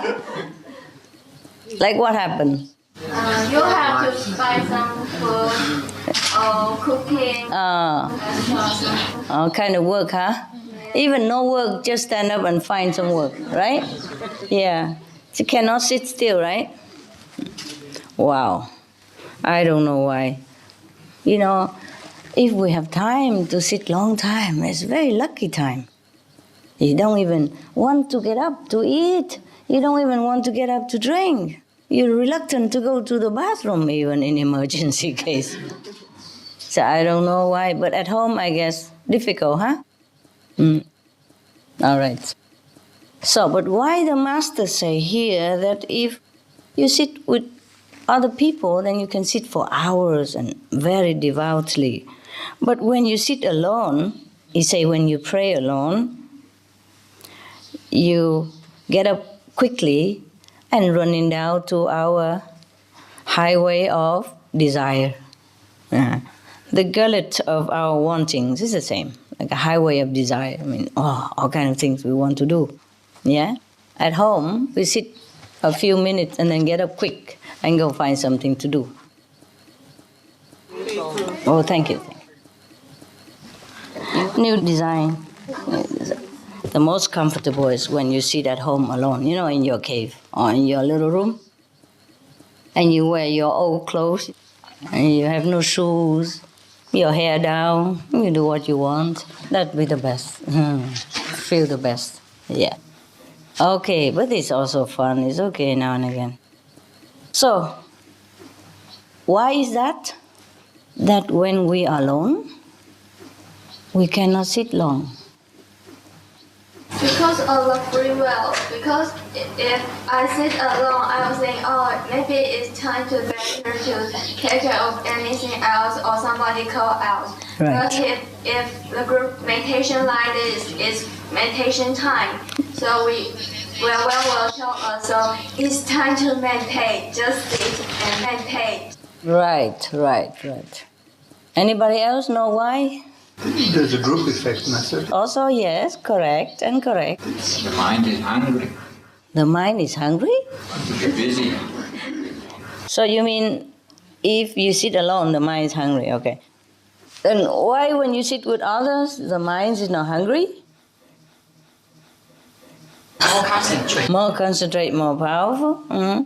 Like what happened? You have to buy some food or cooking. All kind of work, Even no work, just stand up and find some work, right? Yeah. You cannot sit still, right? Wow. I don't know why. If we have time to sit long time, it's very lucky time. You don't even want to get up to eat. You don't even want to get up to drink. You're reluctant to go to the bathroom even in emergency case. So I don't know why, but at home, I guess, difficult, All right. So, but why the Master say here that if you sit with other people, then you can sit for hours and very devoutly. But when you sit alone, he say when you pray alone, you get up quickly and running down to our highway of desire. The gullet of our wantings is the same, like a highway of desire. All kind of things we want to do. Yeah? At home, we sit a few minutes and then get up quick and go find something to do. Oh, thank you. New design. The most comfortable is when you sit at home alone, in your cave or in your little room, and you wear your old clothes, and you have no shoes, your hair down, you do what you want. That'd be the best. Feel the best. Yeah. Okay, but it's also fun. It's okay now and again. So, why is that? That when we are alone, we cannot sit long? Because of the free will. Because if I sit alone, I will think, oh, maybe it's time to better to take care of anything else or somebody call out. Right. But if the group meditation like this is meditation time, so we will show us. So it's time to meditate. Just sit and meditate. Right. Anybody else know why? There's a group effect method. Also, yes, correct. The mind is hungry. The mind is hungry? You're busy. So you mean if you sit alone, the mind is hungry, okay. Then why when you sit with others, the mind is not hungry? More concentrate, more powerful. Mm-hmm.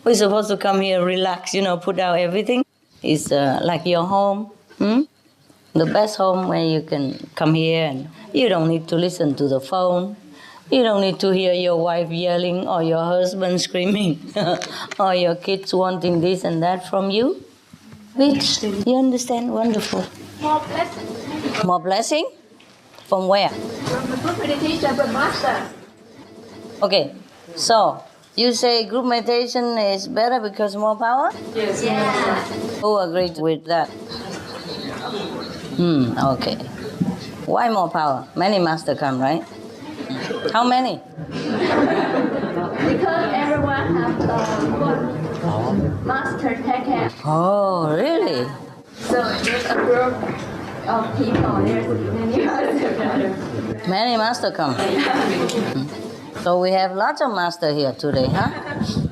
We're supposed to come here, relax, put out everything. It's like your home. The best home where you can come here and you don't need to listen to the phone. You don't need to hear your wife yelling or your husband screaming or your kids wanting this and that from you. Which, you understand? Wonderful. More blessing. More blessing? From where? From the group meditation, the master. Okay, so you say group meditation is better because more power? Yes. Yeah. Who agreed with that? Okay. Why more power? Many masters come, right? How many? Because everyone has one master take care. Oh, really? So there's a group of people. There's many masters. Many masters come. So we have lots of masters here today, huh?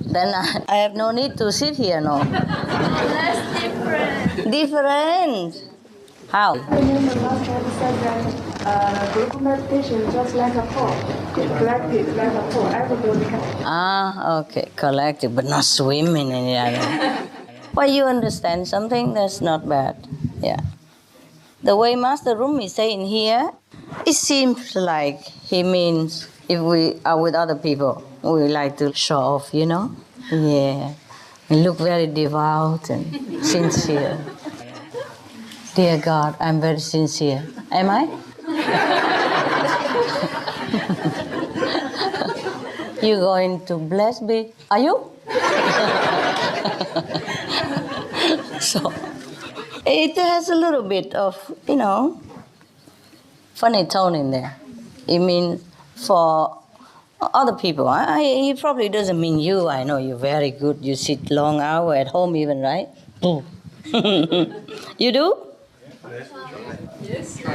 Then I have no need to sit here, no? Less different. Different? How? Remember last time said that group meditation just like a pool. It's collective like a pool. Everybody can. Okay, collective, but not swimming in the other. Well, you understand something? That's not bad. Yeah. The way Master Rumi is saying here, it seems like he means if we are with other people, we like to show off, Yeah. We look very devout and sincere. Dear God, I'm very sincere. Am I? You going to bless me? Are you? So, it has a little bit of, funny tone in there. It means for other people. He probably doesn't mean you. I know you're very good. You sit long hour at home even, right? You do?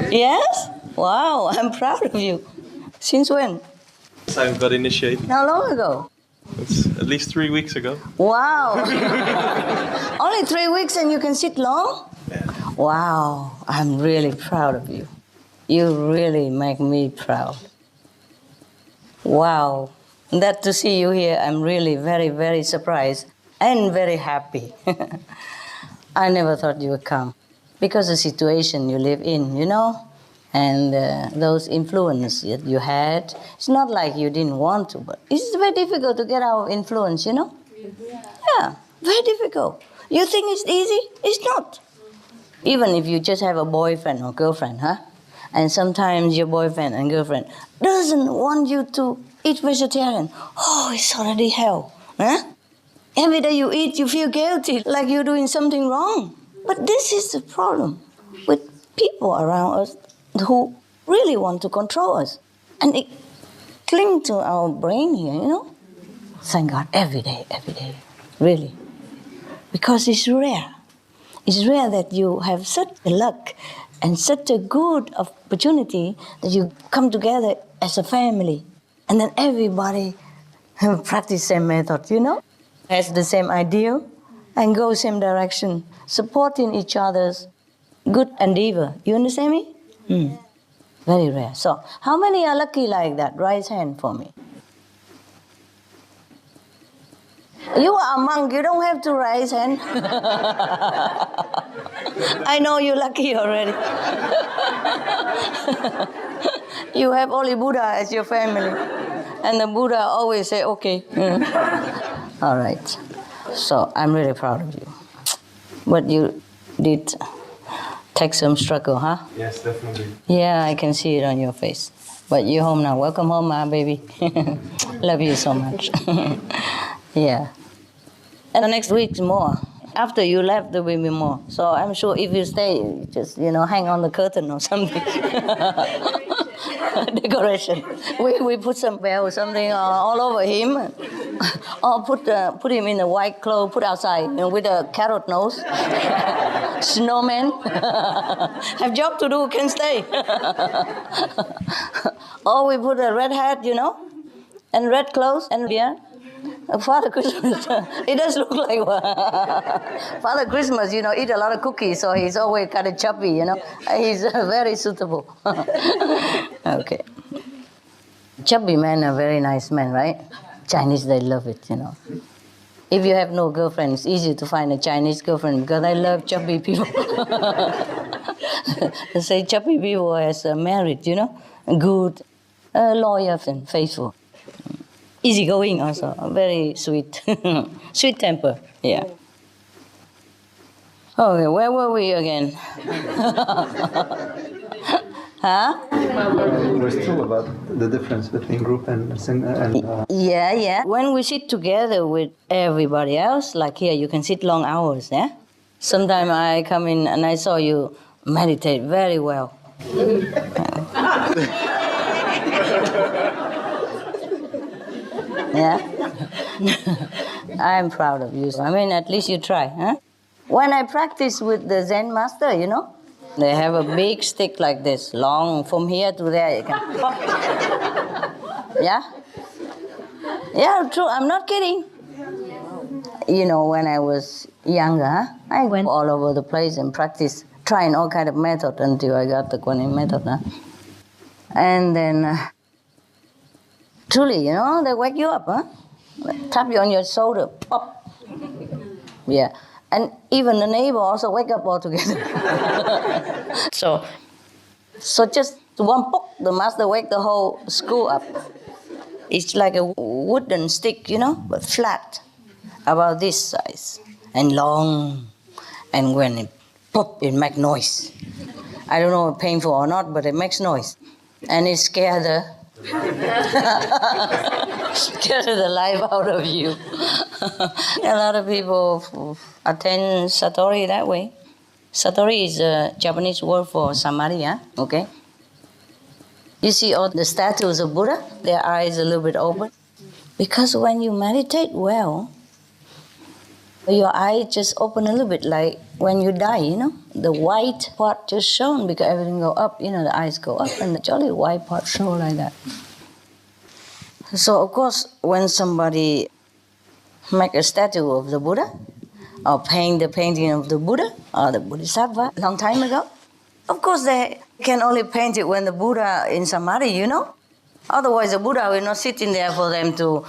Yes? Wow, I'm proud of you. Since when? I got initiated. How long ago? It's at least 3 weeks ago. Wow. Only 3 weeks and you can sit long? Yeah. Wow, I'm really proud of you. You really make me proud. Wow. That to see you here, I'm really very, very surprised and very happy. I never thought you would come. Because the situation you live in, and those influence that you had, it's not like you didn't want to, but it's very difficult to get out of influence, Yeah, very difficult. You think it's easy? It's not. Even if you just have a boyfriend or girlfriend, and sometimes your boyfriend and girlfriend doesn't want you to eat vegetarian. Oh, it's already hell, Every day you eat, you feel guilty, like you're doing something wrong. But this is the problem with people around us who really want to control us. And it clings to our brain here, Thank God, every day, really. Because it's rare. It's rare that you have such a luck and such a good opportunity that you come together as a family. And then everybody practice same method, has the same ideal and go same direction, supporting each other's good endeavor. You understand me? Very rare. So, how many are lucky like that? Raise hand for me. You are a monk, you don't have to raise hand. I know you're lucky already. You have only Buddha as your family. And the Buddha always say, okay. All right. So I'm really proud of you. What you did Take some struggle, huh? Yes, definitely. Yeah, I can see it on your face. But you're home now. Welcome home, my baby. Love you so much. Yeah. And the next week's more. After you left, there will be more. So I'm sure if you stay, just, hang on the curtain or something. Decoration. We put some bell or something all over him. Or put him in a white clothes, put outside with a carrot nose. Snowman. Have job to do, can stay. Or we put a red hat, and red clothes and beard. Father Christmas, it does look like Father Christmas, eat a lot of cookies, so he's always kind of chubby, He's very suitable. Okay. Chubby men are very nice men, right? Chinese, they love it, If you have no girlfriend, it's easy to find a Chinese girlfriend because I love chubby people. They say chubby people as married, good, loyal and faithful. Easygoing also, very sweet. Sweet temper, yeah. Okay, where were we again? Huh? We're still about the difference between group and Yeah. When we sit together with everybody else, like here, you can sit long hours, yeah? Sometimes I come in and I saw you meditate very well. Yeah? I'm proud of you. At least you try, huh? When I practice with the Zen master, they have a big stick like this, long, from here to there, you can pop. Yeah? Yeah, true, I'm not kidding. When I was younger, I went all over the place and practiced, trying all kind of method until I got the Guanyin method, huh? And then, truly, they wake you up, huh? Tap you on your shoulder, pop. Yeah. And even the neighbor also wake up all together. So just one pop, the master wake the whole school up. It's like a wooden stick, but flat, about this size, and long. And when it pop, it makes noise. I don't know if painful or not, but it makes noise. And it scares the life out of you. A lot of people attend Satori that way. Satori is a Japanese word for samadhi, huh? Okay? You see all the statues of Buddha, their eyes a little bit open. Because when you meditate well, your eyes just open a little bit, like when you die, the white part just shown because everything go up, the eyes go up and the jolly white part show like that. So of course, when somebody make a statue of the Buddha or paint the painting of the Buddha or the Bodhisattva long time ago, of course they can only paint it when the Buddha in samadhi, Otherwise, the Buddha will not sitting there for them to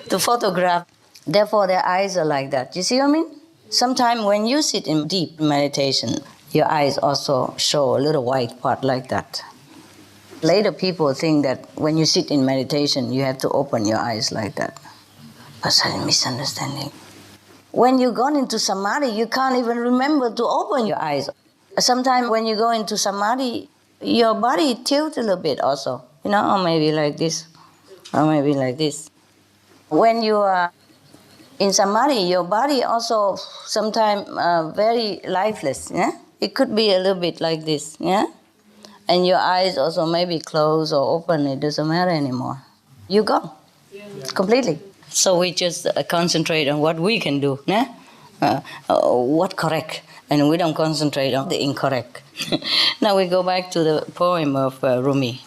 to photograph. Therefore, their eyes are like that. You see what I mean? Sometimes when you sit in deep meditation, your eyes also show a little white part like that. Later, people think that when you sit in meditation, you have to open your eyes like that. But that's a misunderstanding. When you go into samadhi, you can't even remember to open your eyes. Sometimes when you go into samadhi, your body tilts a little bit also, or maybe like this, or maybe like this. When you are in samadhi, your body also sometimes very lifeless, yeah? It could be a little bit like this, yeah? And your eyes also maybe closed or open, it doesn't matter anymore. You go, completely. So we just concentrate on what we can do, yeah? What correct, and we don't concentrate on the incorrect. Now we go back to the poem of Rumi.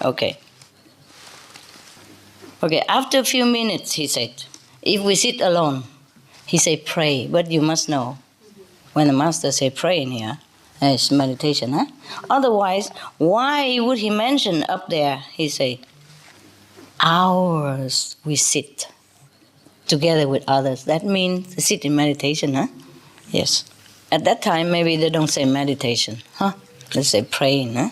Okay, after a few minutes, he said, if we sit alone, he said pray, but you must know, when the master say pray in here, it's meditation, huh? Otherwise, why would he mention up there, he say, hours we sit together with others. That means sit in meditation, huh? Yes. At that time, maybe they don't say meditation, huh? They say praying, huh?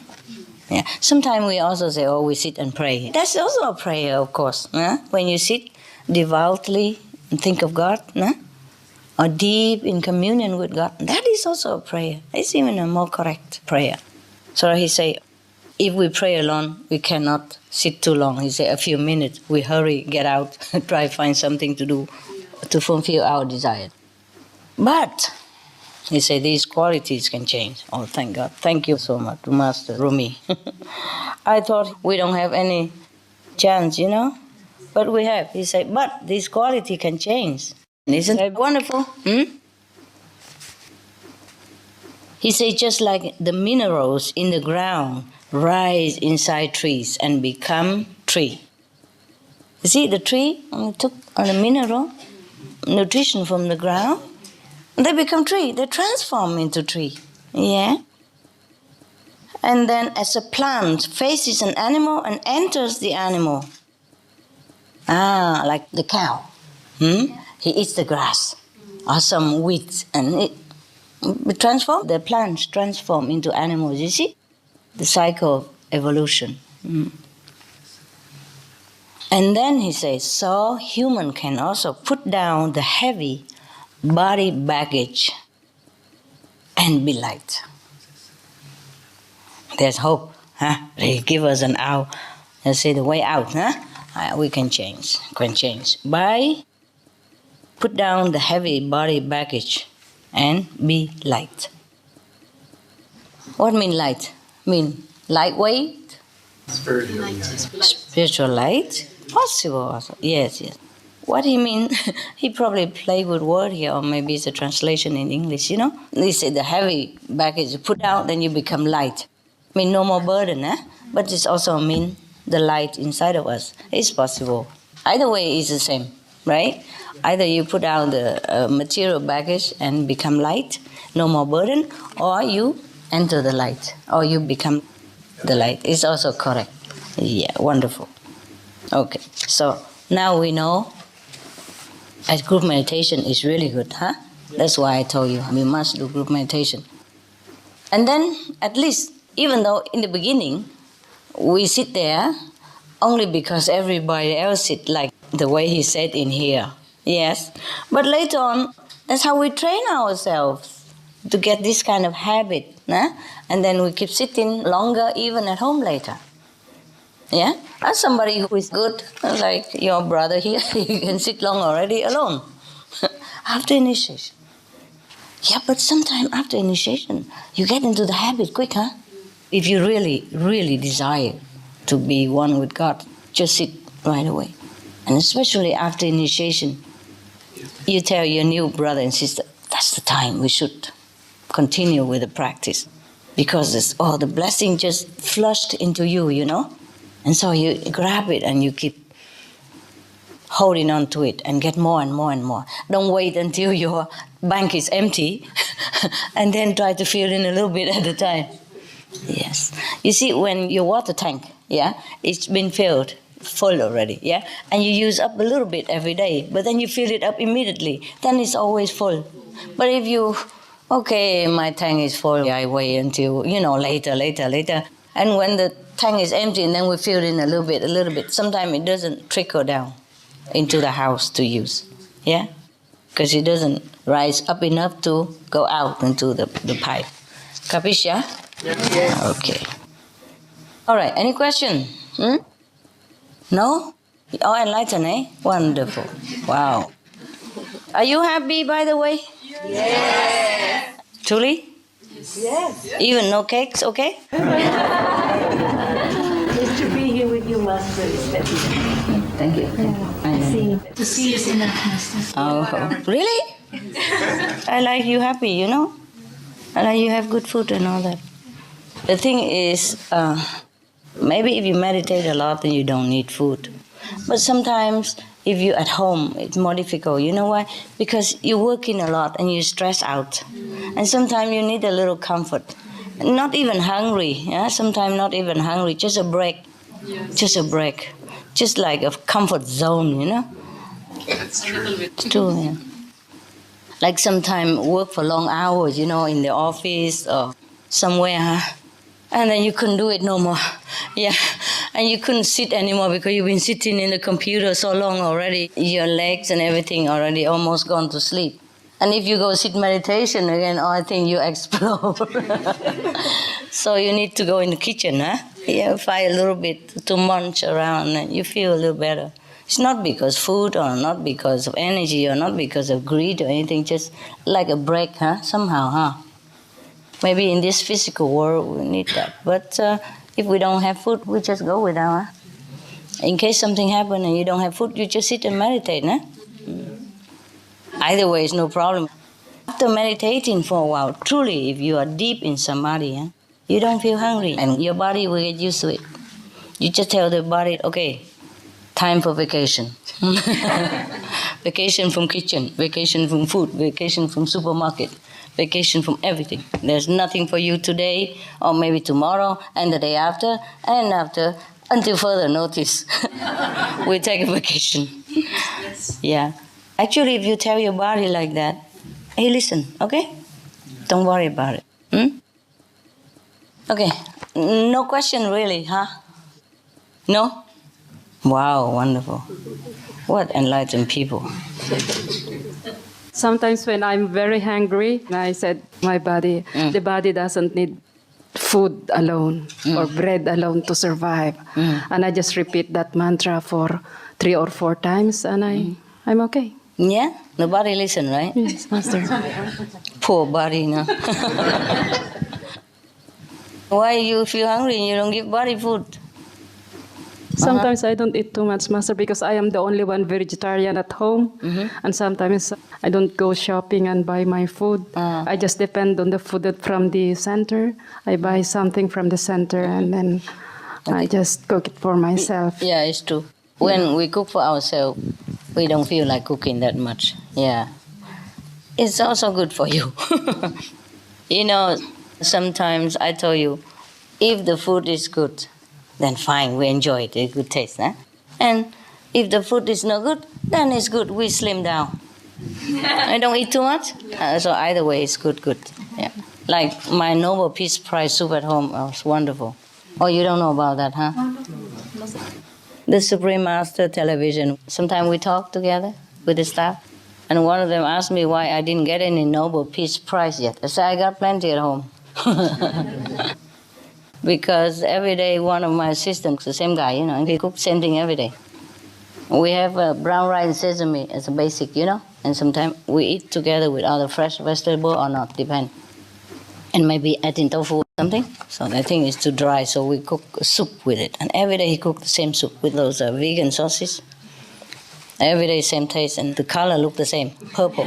Yeah. Sometimes we also say, we sit and pray. That's also a prayer, of course, huh? When you sit devoutly and think of God, huh? or deep in communion with God, that is also a prayer. It's even a more correct prayer. So he say, if we pray alone, we cannot sit too long. He say, a few minutes, we hurry, get out, try find something to do to fulfill our desire. But he say these qualities can change. Oh, thank God. Thank you so much, Master Rumi. I thought we don't have any chance, but we have. He said, but this quality can change. Isn't it wonderful? He said, just like the minerals in the ground rise inside trees and become tree. You see, the tree took on the mineral, nutrition from the ground, they become tree. They transform into tree. Yeah? And then as a plant faces an animal and enters the animal. Like the cow. He eats the grass or some weeds, and it transforms. The plants transform into animals. You see? The cycle of evolution. And then he says, so human can also put down the heavy body baggage and be light. There's hope. They give us an out. Let's say the way out. We can change. By put down the heavy body baggage and be light. What mean light? Mean lightweight? Spiritual light? Possible also. Yes. What he mean? He probably played with word here, or maybe it's a translation in English, They say the heavy baggage you put out, then you become light. Mean no more burden, But it also mean the light inside of us. It's possible. Either way is the same, right? Either you put out the material baggage and become light, no more burden, or you enter the light, or you become the light. It's also correct. Yeah, wonderful. Okay, so now we know as group meditation is really good, That's why I told you we must do group meditation. And then at least, even though in the beginning we sit there only because everybody else sit like the way he said in here. Yes. But later on, that's how we train ourselves to get this kind of habit. And then we keep sitting longer even at home later. Yeah? As somebody who is good, like your brother here, you can sit long already alone. After initiation. Yeah, but sometime after initiation, you get into the habit quick, If you really, really desire to be one with God, just sit right away. And especially after initiation, you tell your new brother and sister, that's the time we should continue with the practice. Because the blessing just flushed into you, And so you grab it and you keep holding on to it and get more and more and more. Don't wait until your bank is empty and then try to fill in a little bit at a time. Yes. You see, when your water tank, it's been filled full already, and you use up a little bit every day, but then you fill it up immediately, then it's always full. But if you, my tank is full, I wait until, later. And when the tank is empty and then we fill in a little bit, sometimes it doesn't trickle down into the house to use, because it doesn't rise up enough to go out into the pipe. Capish, yeah? Yes. Okay. All right, any question? No? Oh, enlightened, eh? Wonderful. Wow. Are you happy, by the way? Yes. Truly? Yes. Even no cakes, okay? Just to be here with you, Master, is happy. Thank you. To see is enough, Master. Oh, really? I like you happy, I like you have good food and all that. The thing is, maybe if you meditate a lot, then you don't need food. But sometimes, if you're at home, it's more difficult. You know why? Because you're working a lot and you stress out. And sometimes you need a little comfort. Not even hungry. Sometimes not even hungry. Just a break. Yes. Just a break. Just like a comfort zone, That's true. It's true, yeah. Like sometimes work for long hours, in the office or somewhere, and then you couldn't do it no more. Yeah, and you couldn't sit anymore because you've been sitting in the computer so long already. Your legs and everything already almost gone to sleep. And if you go sit meditation again, I think you explode. So you need to go in the kitchen, huh? You find a little bit to munch around and you feel a little better. It's not because food or not because of energy or not because of greed or anything, just like a break, huh? Somehow, huh? Maybe in this physical world we need that. But if we don't have food, we just go without, huh? In case something happens and you don't have food, you just sit and meditate, huh? Either way, it's no problem. After meditating for a while, truly, if you are deep in samadhi, huh, you don't feel hungry and your body will get used to it. You just tell the body, okay, time for vacation. Vacation from kitchen, vacation from food, vacation from supermarket, vacation from everything. There's nothing for you today or maybe tomorrow and the day after and after until further notice. We take a vacation. Yes. Yeah. Actually, if you tell your body like that, hey, listen, okay? Don't worry about it. Okay. No question really, huh? No? Wow, wonderful. What enlightened people. Sometimes when I'm very hungry, I said, my body, the body doesn't need food alone or bread alone to survive. And I just repeat that mantra for 3 or 4 times and I'm okay. Yeah? The body listen, right? Yes, Master. Poor body, no? Why you feel hungry and you don't give body food? Sometimes I don't eat too much, Master, because I am the only one vegetarian at home. And sometimes I don't go shopping and buy my food. I just depend on the food from the center. I buy something from the center and then I just cook it for myself. Yeah, it's true. When we cook for ourselves, we don't feel like cooking that much. Yeah. It's also good for you. You know, sometimes I tell you, if the food is good, then fine, we enjoy it, it's good taste. Huh? And if the food is not good, then it's good, we slim down. I don't eat too much, so either way it's good. Yeah. Like my Nobel Peace Prize soup at home was wonderful. Oh, you don't know about that, huh? The Supreme Master television, sometimes we talk together with the staff, and one of them asked me why I didn't get any Nobel Peace Prize yet. I said, I got plenty at home. Because every day one of my assistants, the same guy, you know, he cooks same thing every day. We have brown rice and sesame as a basic, you know, and sometimes we eat together with other fresh vegetable or not, depend. And maybe adding tofu or something. So the thing is too dry, so we cook a soup with it. And every day he cooked the same soup with those vegan sauces. Every day same taste, and the color look the same, purple.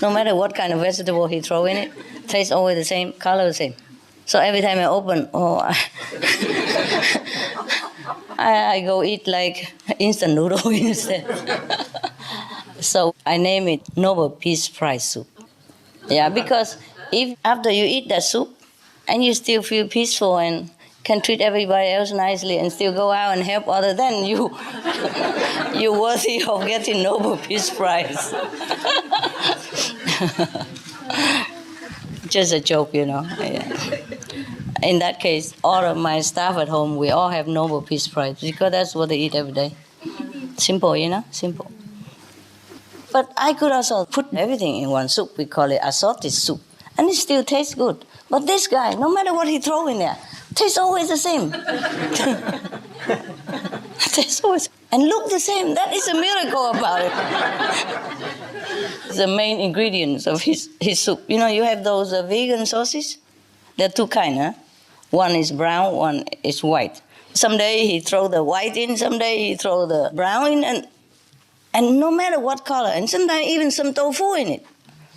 No matter what kind of vegetable he throw in it, taste always the same, color the same. So every time I open, I go eat like instant noodle instead. So I name it Nobel Peace Prize soup. Yeah, because if after you eat that soup and you still feel peaceful and can treat everybody else nicely and still go out and help others, then you're worthy of getting Nobel Peace Prize. Just a joke, you know. In that case, all of my staff at home, we all have Nobel Peace Prize because that's what they eat every day. Simple, you know, simple. But I could also put everything in one soup. We call it assorted soup. And it still tastes good. But this guy, no matter what he throw in there, tastes always the same. Tastes always, and look the same. That is a miracle about it. The main ingredients of his soup. You know, you have those vegan sauces. There are 2 kinds, huh? One is brown, one is white. Someday he throw the white in, someday he throw the brown in, and no matter what color, and sometimes even some tofu in it.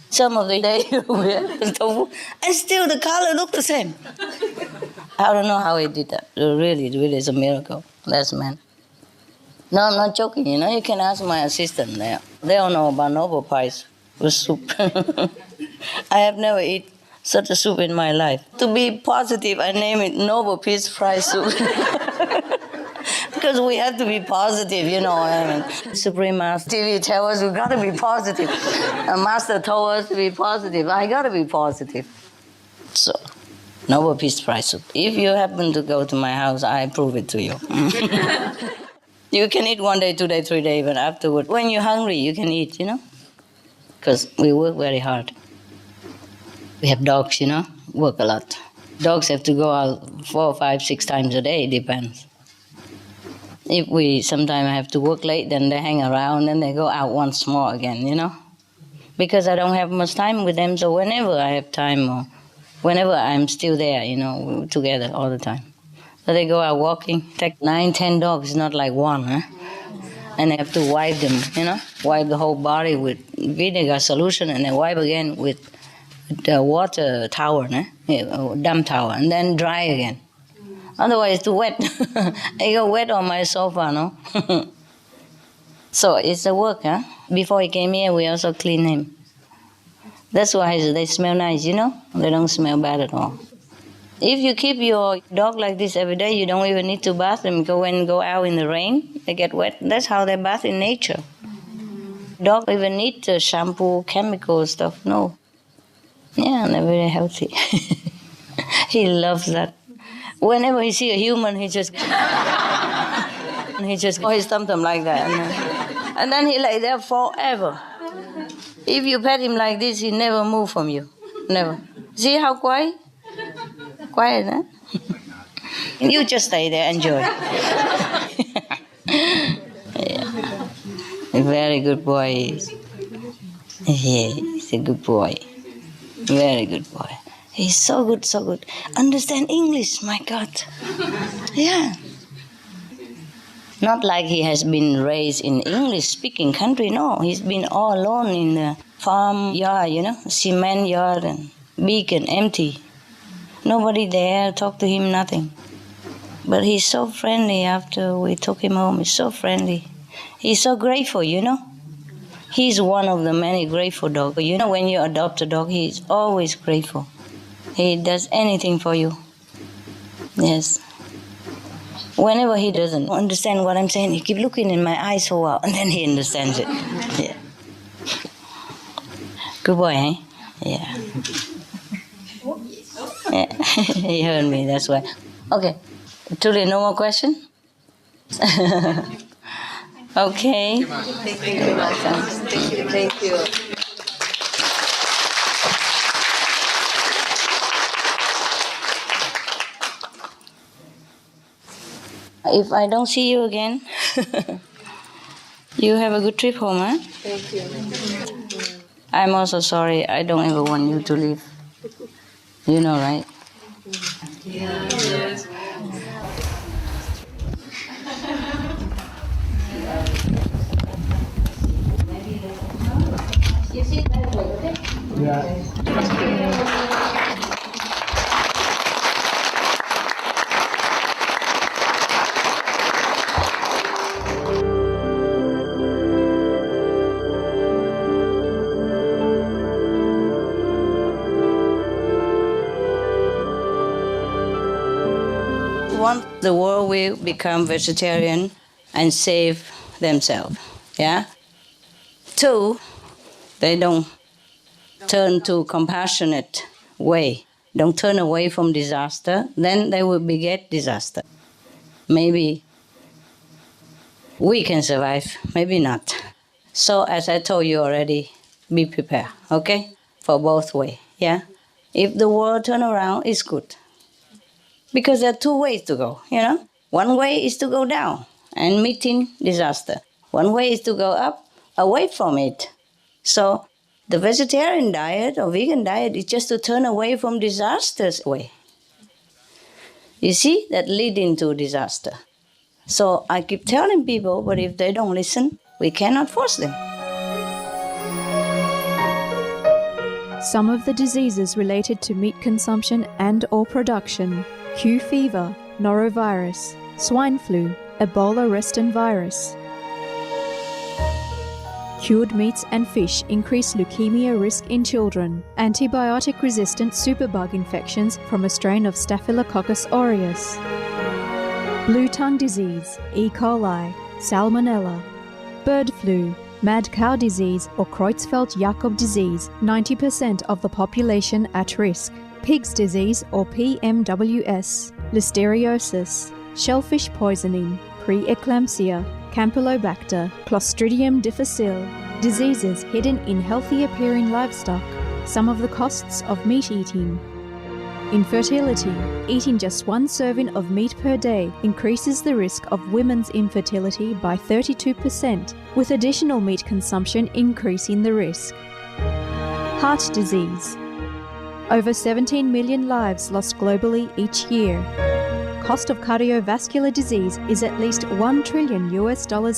Some of the day we have tofu, and still the color look the same. I don't know how he did that. It really is a miracle. That's man. No, I'm not joking. You know, you can ask my assistant there. They don't know about Nobel Prize with soup. I have never eaten such a soup in my life. To be positive, I name it Nobel Peace Prize soup. Because we have to be positive, you know. I mean, Supreme Master TV tell us we got to be positive. A Master told us to be positive. I got to be positive. So, Nobel Peace Prize soup. If you happen to go to my house, I prove it to you. You can eat 1 day, 2 days, 3 days, but afterward, when you're hungry, you can eat, you know. because we work very hard. We have dogs, work a lot. Dogs have to go out 4, 5, 6 times a day, depends. If we sometimes have to work late, then they hang around, then they go out once more again, Because I don't have much time with them, so whenever I have time or whenever I'm still there, we're together all the time. So they go out walking, take 9, 10 dogs, not like one, huh? And they have to wipe them, wipe the whole body with vinegar solution and then wipe again with the water towel, damp towel, and then dry again. Otherwise it's too wet. I go wet on my sofa, no? So it's a work, huh? Before he came here, we also clean him. That's why they smell nice, They don't smell bad at all. If you keep your dog like this every day, you don't even need to bath them. Go out in the rain, they get wet. That's how they bath in nature. Dog even need shampoo, chemical stuff. No. Yeah, they're very healthy. He loves that. Whenever he see a human, he just always something like that. And then he lay there forever. If you pet him like this, he never move from you. Never. See how quiet? Quiet, huh? You just stay there, enjoy. Yeah. A very good boy. Yeah, he's a good boy. Very good boy. He's so good, so good. Understand English, my God. Yeah. Not like he has been raised in English-speaking country. No, he's been all alone in the farm yard, cement yard and big and empty. Nobody there, talk to him, nothing. But he's so friendly after we took him home. He's so friendly. He's so grateful, He's one of the many grateful dogs. When you adopt a dog, he's always grateful. He does anything for you. Yes. Whenever he doesn't understand what I'm saying, he keep looking in my eyes for a while, and then he understands it. Yeah. Good boy, eh? Yeah. Yeah. He heard me, that's why. Okay. Truly, no more question? Okay. Thank you very much. Thank you. If I don't see you again, you have a good trip home, huh? Thank you. I'm also sorry. I don't ever want you to leave. You know, right? Yes. You sit that way, okay? Yeah. Want the world will become vegetarian and save themselves. Yeah? 2, they don't turn to compassionate way. Don't turn away from disaster, then they will beget disaster. Maybe we can survive, maybe not. So as I told you already, be prepared, okay? For both ways, yeah? If the world turn around, it's good. Because there are 2 ways to go, One way is to go down and meeting disaster. One way is to go up, away from it. So the vegetarian diet or vegan diet is just to turn away from disaster's way. You see, that leading to disaster. So I keep telling people, but if they don't listen, we cannot force them. Some of the diseases related to meat consumption and or production: Q fever, norovirus, swine flu, Ebola reston virus. Cured meats and fish increase leukemia risk in children. Antibiotic-resistant superbug infections from a strain of Staphylococcus aureus. Blue tongue disease, E. coli, Salmonella. Bird flu, mad cow disease or Creutzfeldt-Jakob disease, 90% of the population at risk. Pig's disease or PMWS, listeriosis, shellfish poisoning, preeclampsia, Campylobacter, Clostridium difficile, Diseases hidden in healthy appearing livestock. Some of the costs of meat eating. Infertility. Eating just one serving of meat per day increases the risk of women's infertility by 32%, with additional meat consumption increasing the risk. Heart disease. Over 17 million lives lost globally each year. Cost of cardiovascular disease is at least $1 trillion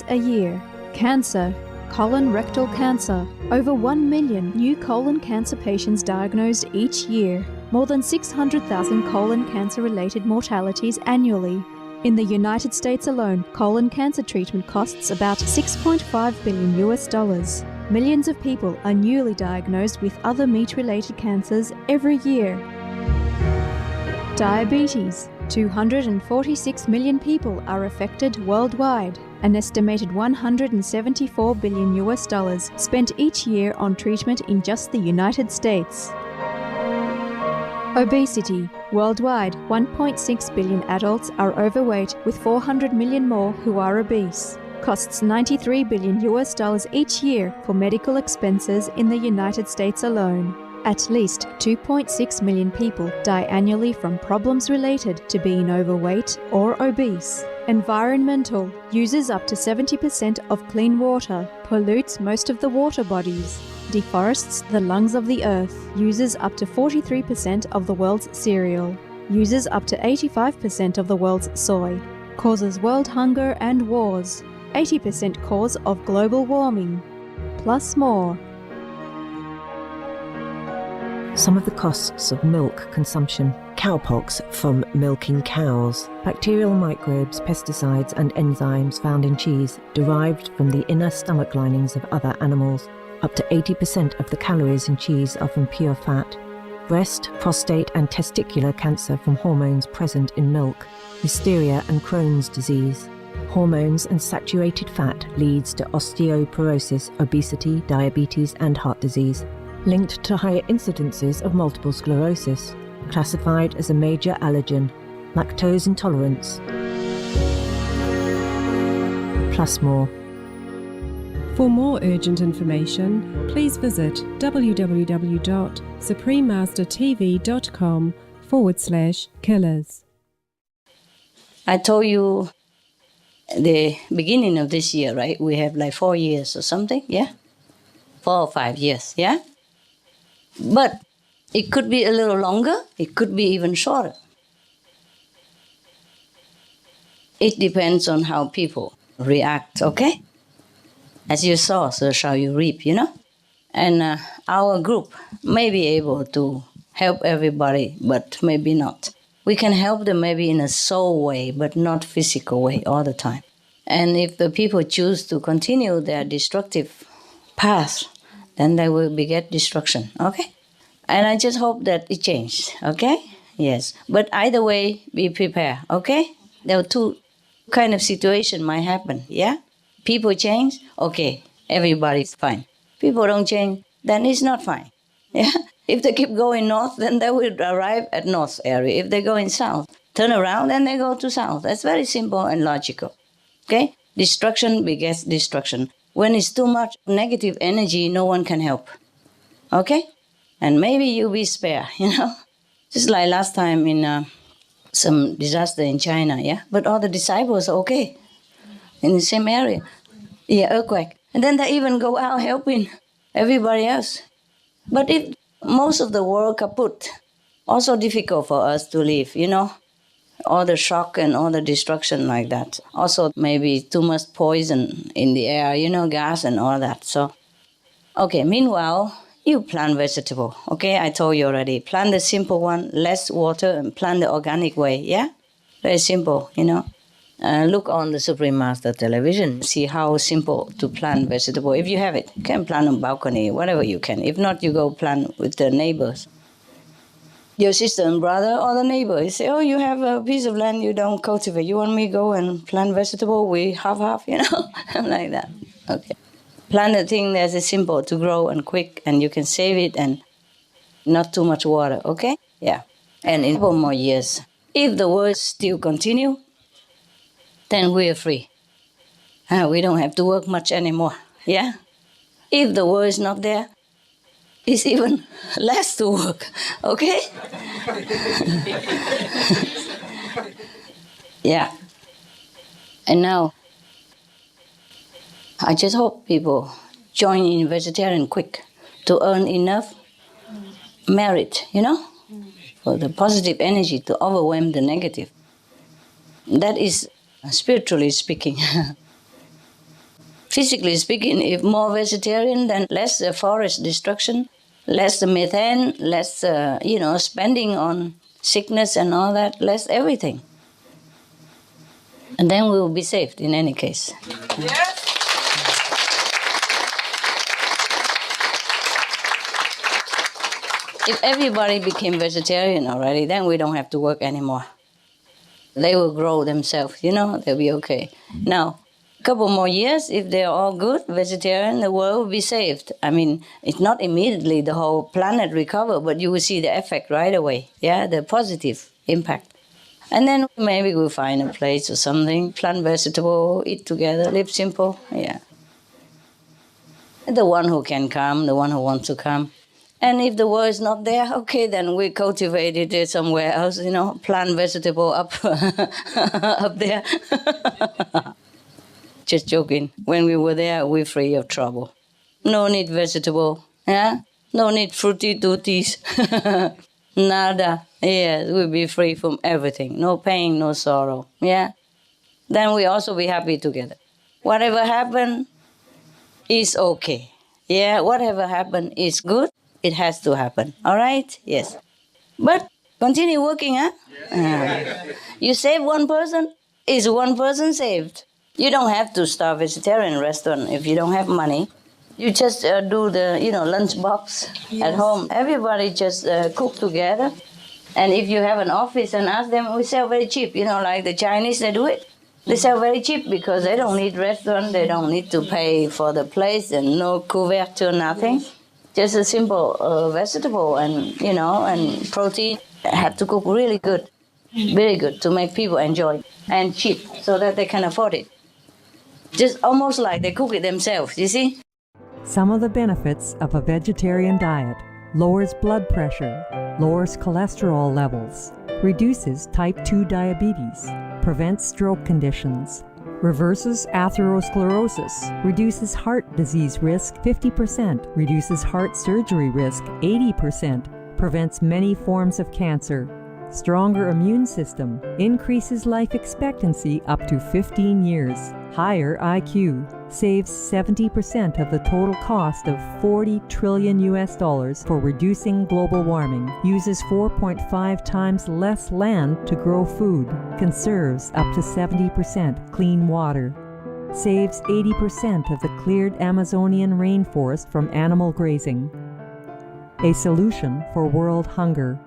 a year. Cancer. Colon rectal cancer. Over 1 million new colon cancer patients diagnosed each year. More than 600,000 colon cancer-related mortalities annually. In the United States alone, colon cancer treatment costs about $6.5 billion. Millions of people are newly diagnosed with other meat-related cancers every year. Diabetes. 246 million people are affected worldwide. An estimated $174 billion spent each year on treatment in just the United States. Obesity. Worldwide, 1.6 billion adults are overweight, with 400 million more who are obese. Costs $93 billion each year for medical expenses in the United States alone. At least 2.6 million people die annually from problems related to being overweight or obese. Environmental. Uses up to 70% of clean water. Pollutes most of the water bodies. Deforests the lungs of the earth. Uses up to 43% of the world's cereal. Uses up to 85% of the world's soy. Causes world hunger and wars. 80% cause of global warming. Plus more. Some of the costs of milk consumption. Cowpox from milking cows. Bacterial microbes, pesticides and enzymes found in cheese derived from the inner stomach linings of other animals. Up to 80% of the calories in cheese are from pure fat. Breast, prostate and testicular cancer from hormones present in milk. Hysteria and Crohn's disease. Hormones and saturated fat leads to osteoporosis, obesity, diabetes and heart disease. Linked to higher incidences of multiple sclerosis. Classified as a major allergen. Lactose intolerance. Plus more. For more urgent information, please visit www.suprememastertv.com/killers. I told you the beginning of this year, right? We have like 4 years or something, yeah? 4 or 5 years, yeah? But it could be a little longer, it could be even shorter. It depends on how people react, okay? As you sow, so shall you reap, you know? And our group may be able to help everybody, but maybe not. We can help them maybe in a soul way, but not physical way all the time. And if the people choose to continue their destructive path, then they will beget destruction, okay? And I just hope that it changes, okay? Yes. But either way, be prepared, okay? There are two kind of situation might happen, yeah? People change, okay, everybody's fine. People don't change, then it's not fine, yeah? If they keep going north, then they will arrive at north area. If they're going south, turn around, then they go to south. That's very simple and logical, okay? Destruction begets destruction. When it's too much negative energy, no one can help, okay? And maybe you'll be spared, you know? Just like last time in some disaster in China, yeah? But all the disciples are okay in the same area. Yeah, earthquake. And then they even go out helping everybody else. But if most of the world kaput, also difficult for us to live, you know? All the shock and all the destruction like that. Also maybe too much poison in the air, you know, gas and all that. So, okay, meanwhile, you plant vegetable, okay? I told you already. Plant the simple one, less water, and plant the organic way, yeah? Very simple, you know? Look on the Supreme Master television, see how simple to plant vegetable. If you have it, you can plant on balcony, whatever you can. If not, you go plant with the neighbors. Your sister and brother or the neighbor, you say, oh, you have a piece of land you don't cultivate. You want me to go and plant vegetable? We half, you know? Like that, okay. Plant a thing that's simple to grow and quick, and you can save it and not too much water, okay? Yeah. And in 4 more years, if the world still continue, then we are free. We don't have to work much anymore, yeah? If the war is not there, it's even less to work, okay? Yeah. And now, I just hope people join in vegetarian quick to earn enough merit, for the positive energy to overwhelm the negative. That is spiritually speaking. Physically speaking, if more vegetarian, then less forest destruction, less methane, less, spending on sickness and all that, less everything. And then we will be saved in any case. Yes. If everybody became vegetarian already, then we don't have to work anymore. They will grow themselves, they'll be okay. Now, a couple more years, if they're all good, vegetarian, the world will be saved. I mean, it's not immediately the whole planet recover, but you will see the effect right away, the positive impact. And then maybe we'll find a place or something, plant vegetable, eat together, live simple, The one who can come, the one who wants to come. And if the world is not there, okay, then we cultivate it somewhere else, plant vegetable up, up there. Just joking. When we were there, we're free of trouble. No need vegetable, No need fruity tooties. Nada. Yes, we'll be free from everything. No pain, no sorrow, Then we also be happy together. Whatever happened is okay. Whatever happened is good. It has to happen, all right? Yes. But continue working, You save one person, is one person saved. You don't have to start vegetarian restaurant if you don't have money. You just do the, lunch box at home. Everybody just cook together. And if you have an office and ask them, we sell very cheap, like the Chinese, they do it. They sell very cheap because they don't need restaurant, they don't need to pay for the place and no couverture, nothing. Just a simple vegetable and, and protein. Have to cook really good, very good, to make people enjoy and cheap so that they can afford it. Just almost like they cook it themselves, you see? Some of the benefits of a vegetarian diet: lowers blood pressure, lowers cholesterol levels, reduces type 2 diabetes, prevents stroke conditions, reverses atherosclerosis, reduces heart disease risk 50%, reduces heart surgery risk 80%, prevents many forms of cancer, stronger immune system, increases life expectancy up to 15 years, higher IQ, saves 70% of the total cost of $40 trillion for reducing global warming, uses 4.5 times less land to grow food, conserves up to 70% clean water, saves 80% of the cleared Amazonian rainforest from animal grazing. A solution for world hunger.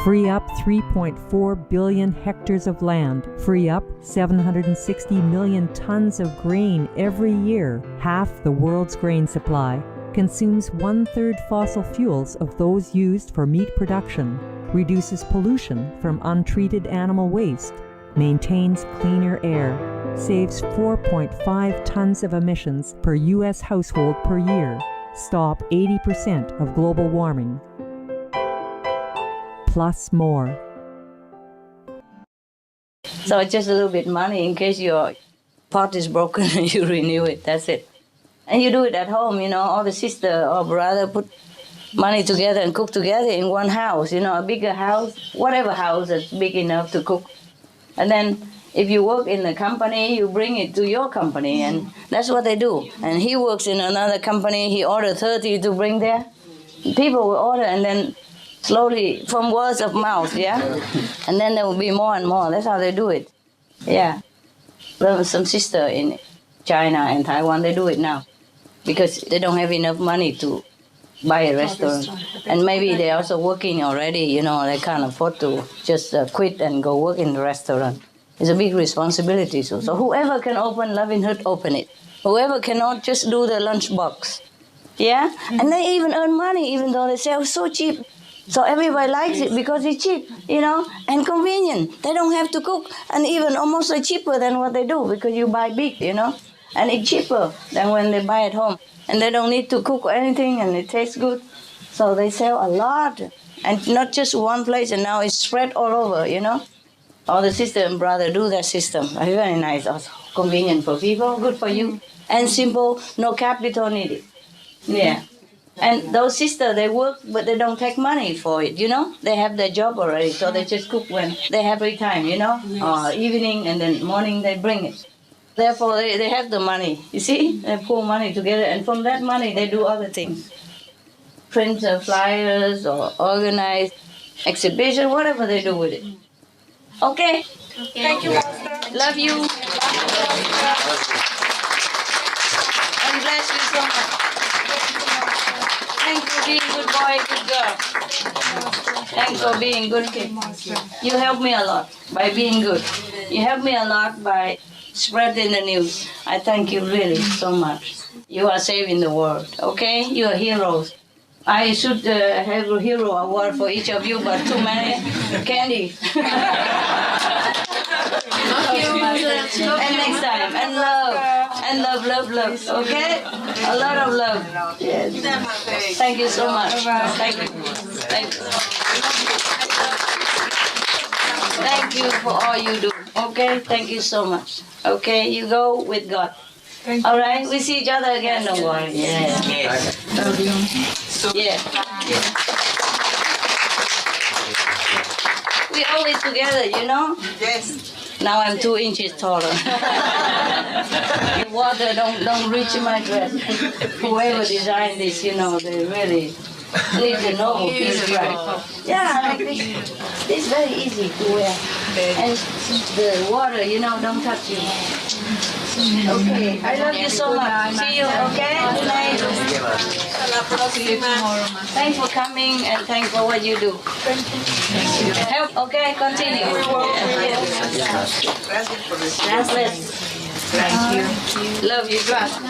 Free up 3.4 billion hectares of land, free up 760 million tons of grain every year, half the world's grain supply, consumes 1/3 fossil fuels of those used for meat production, reduces pollution from untreated animal waste, maintains cleaner air, saves 4.5 tons of emissions per U.S. household per year, stop 80% of global warming, plus more. So it's just a little bit money in case your pot is broken and you renew it, that's it. And you do it at home, all the sister or brother put money together and cook together in one house, a bigger house, whatever house that's big enough to cook. And then if you work in a company, you bring it to your company, and that's what they do. And he works in another company, he orders 30 to bring there. People will order, and then slowly, from words of mouth, and then there will be more and more. That's how they do it. There was some sister in China and Taiwan, they do it now because they don't have enough money to buy a restaurant. And maybe they're also working already, they can't afford to just quit and go work in the restaurant. It's a big responsibility. So whoever can open Loving Hut, open it. Whoever cannot, just do the lunch box. And they even earn money, even though they sell so cheap. So everybody likes it because it's cheap, and convenient. They don't have to cook, and even almost cheaper than what they do because you buy big, And it's cheaper than when they buy at home. And they don't need to cook or anything, and it tastes good. So they sell a lot. And not just one place, and now it's spread all over, you know. All the sister and brother do that system. Very nice, also convenient for people, good for you. And simple, no capital needed. Yeah. And those sisters, they work, but they don't take money for it, you know? They have their job already, so they just cook when they have free time, you know? Yes. Evening and then morning they bring it. Therefore, they have the money, you see? They pull money together, and from that money, they do other things. Print flyers or organize exhibition, whatever they do with it. Okay? Thank you, Master. Love you. And bless you so much. Thanks for being good boy, good girl. Thanks for being good kid. You help me a lot by being good. You help me a lot by spreading the news. I thank you really so much. You are saving the world, okay? You are heroes. I should have a hero award for each of you, but too many candy. And next time, and love, okay? A lot of love. Yes. Thank you so much. Thank you. Thank you for all you do. Okay? Thank you so much. Okay? You go with God. All right? We see each other again, don't worry. Yeah. Yeah. We always together, you know? Yes. Now I'm 2 inches taller. The water don't reach my dress. Whoever designed this, you know, they really need the noble piece right. Yeah, like this. This is very easy to wear. And the water, you know, don't touch you. Okay, I love you so much. See you, okay? Good night. Thanks for coming and thanks for what you do. Help, okay? Continue. Translate. Thank you. Love you, trust.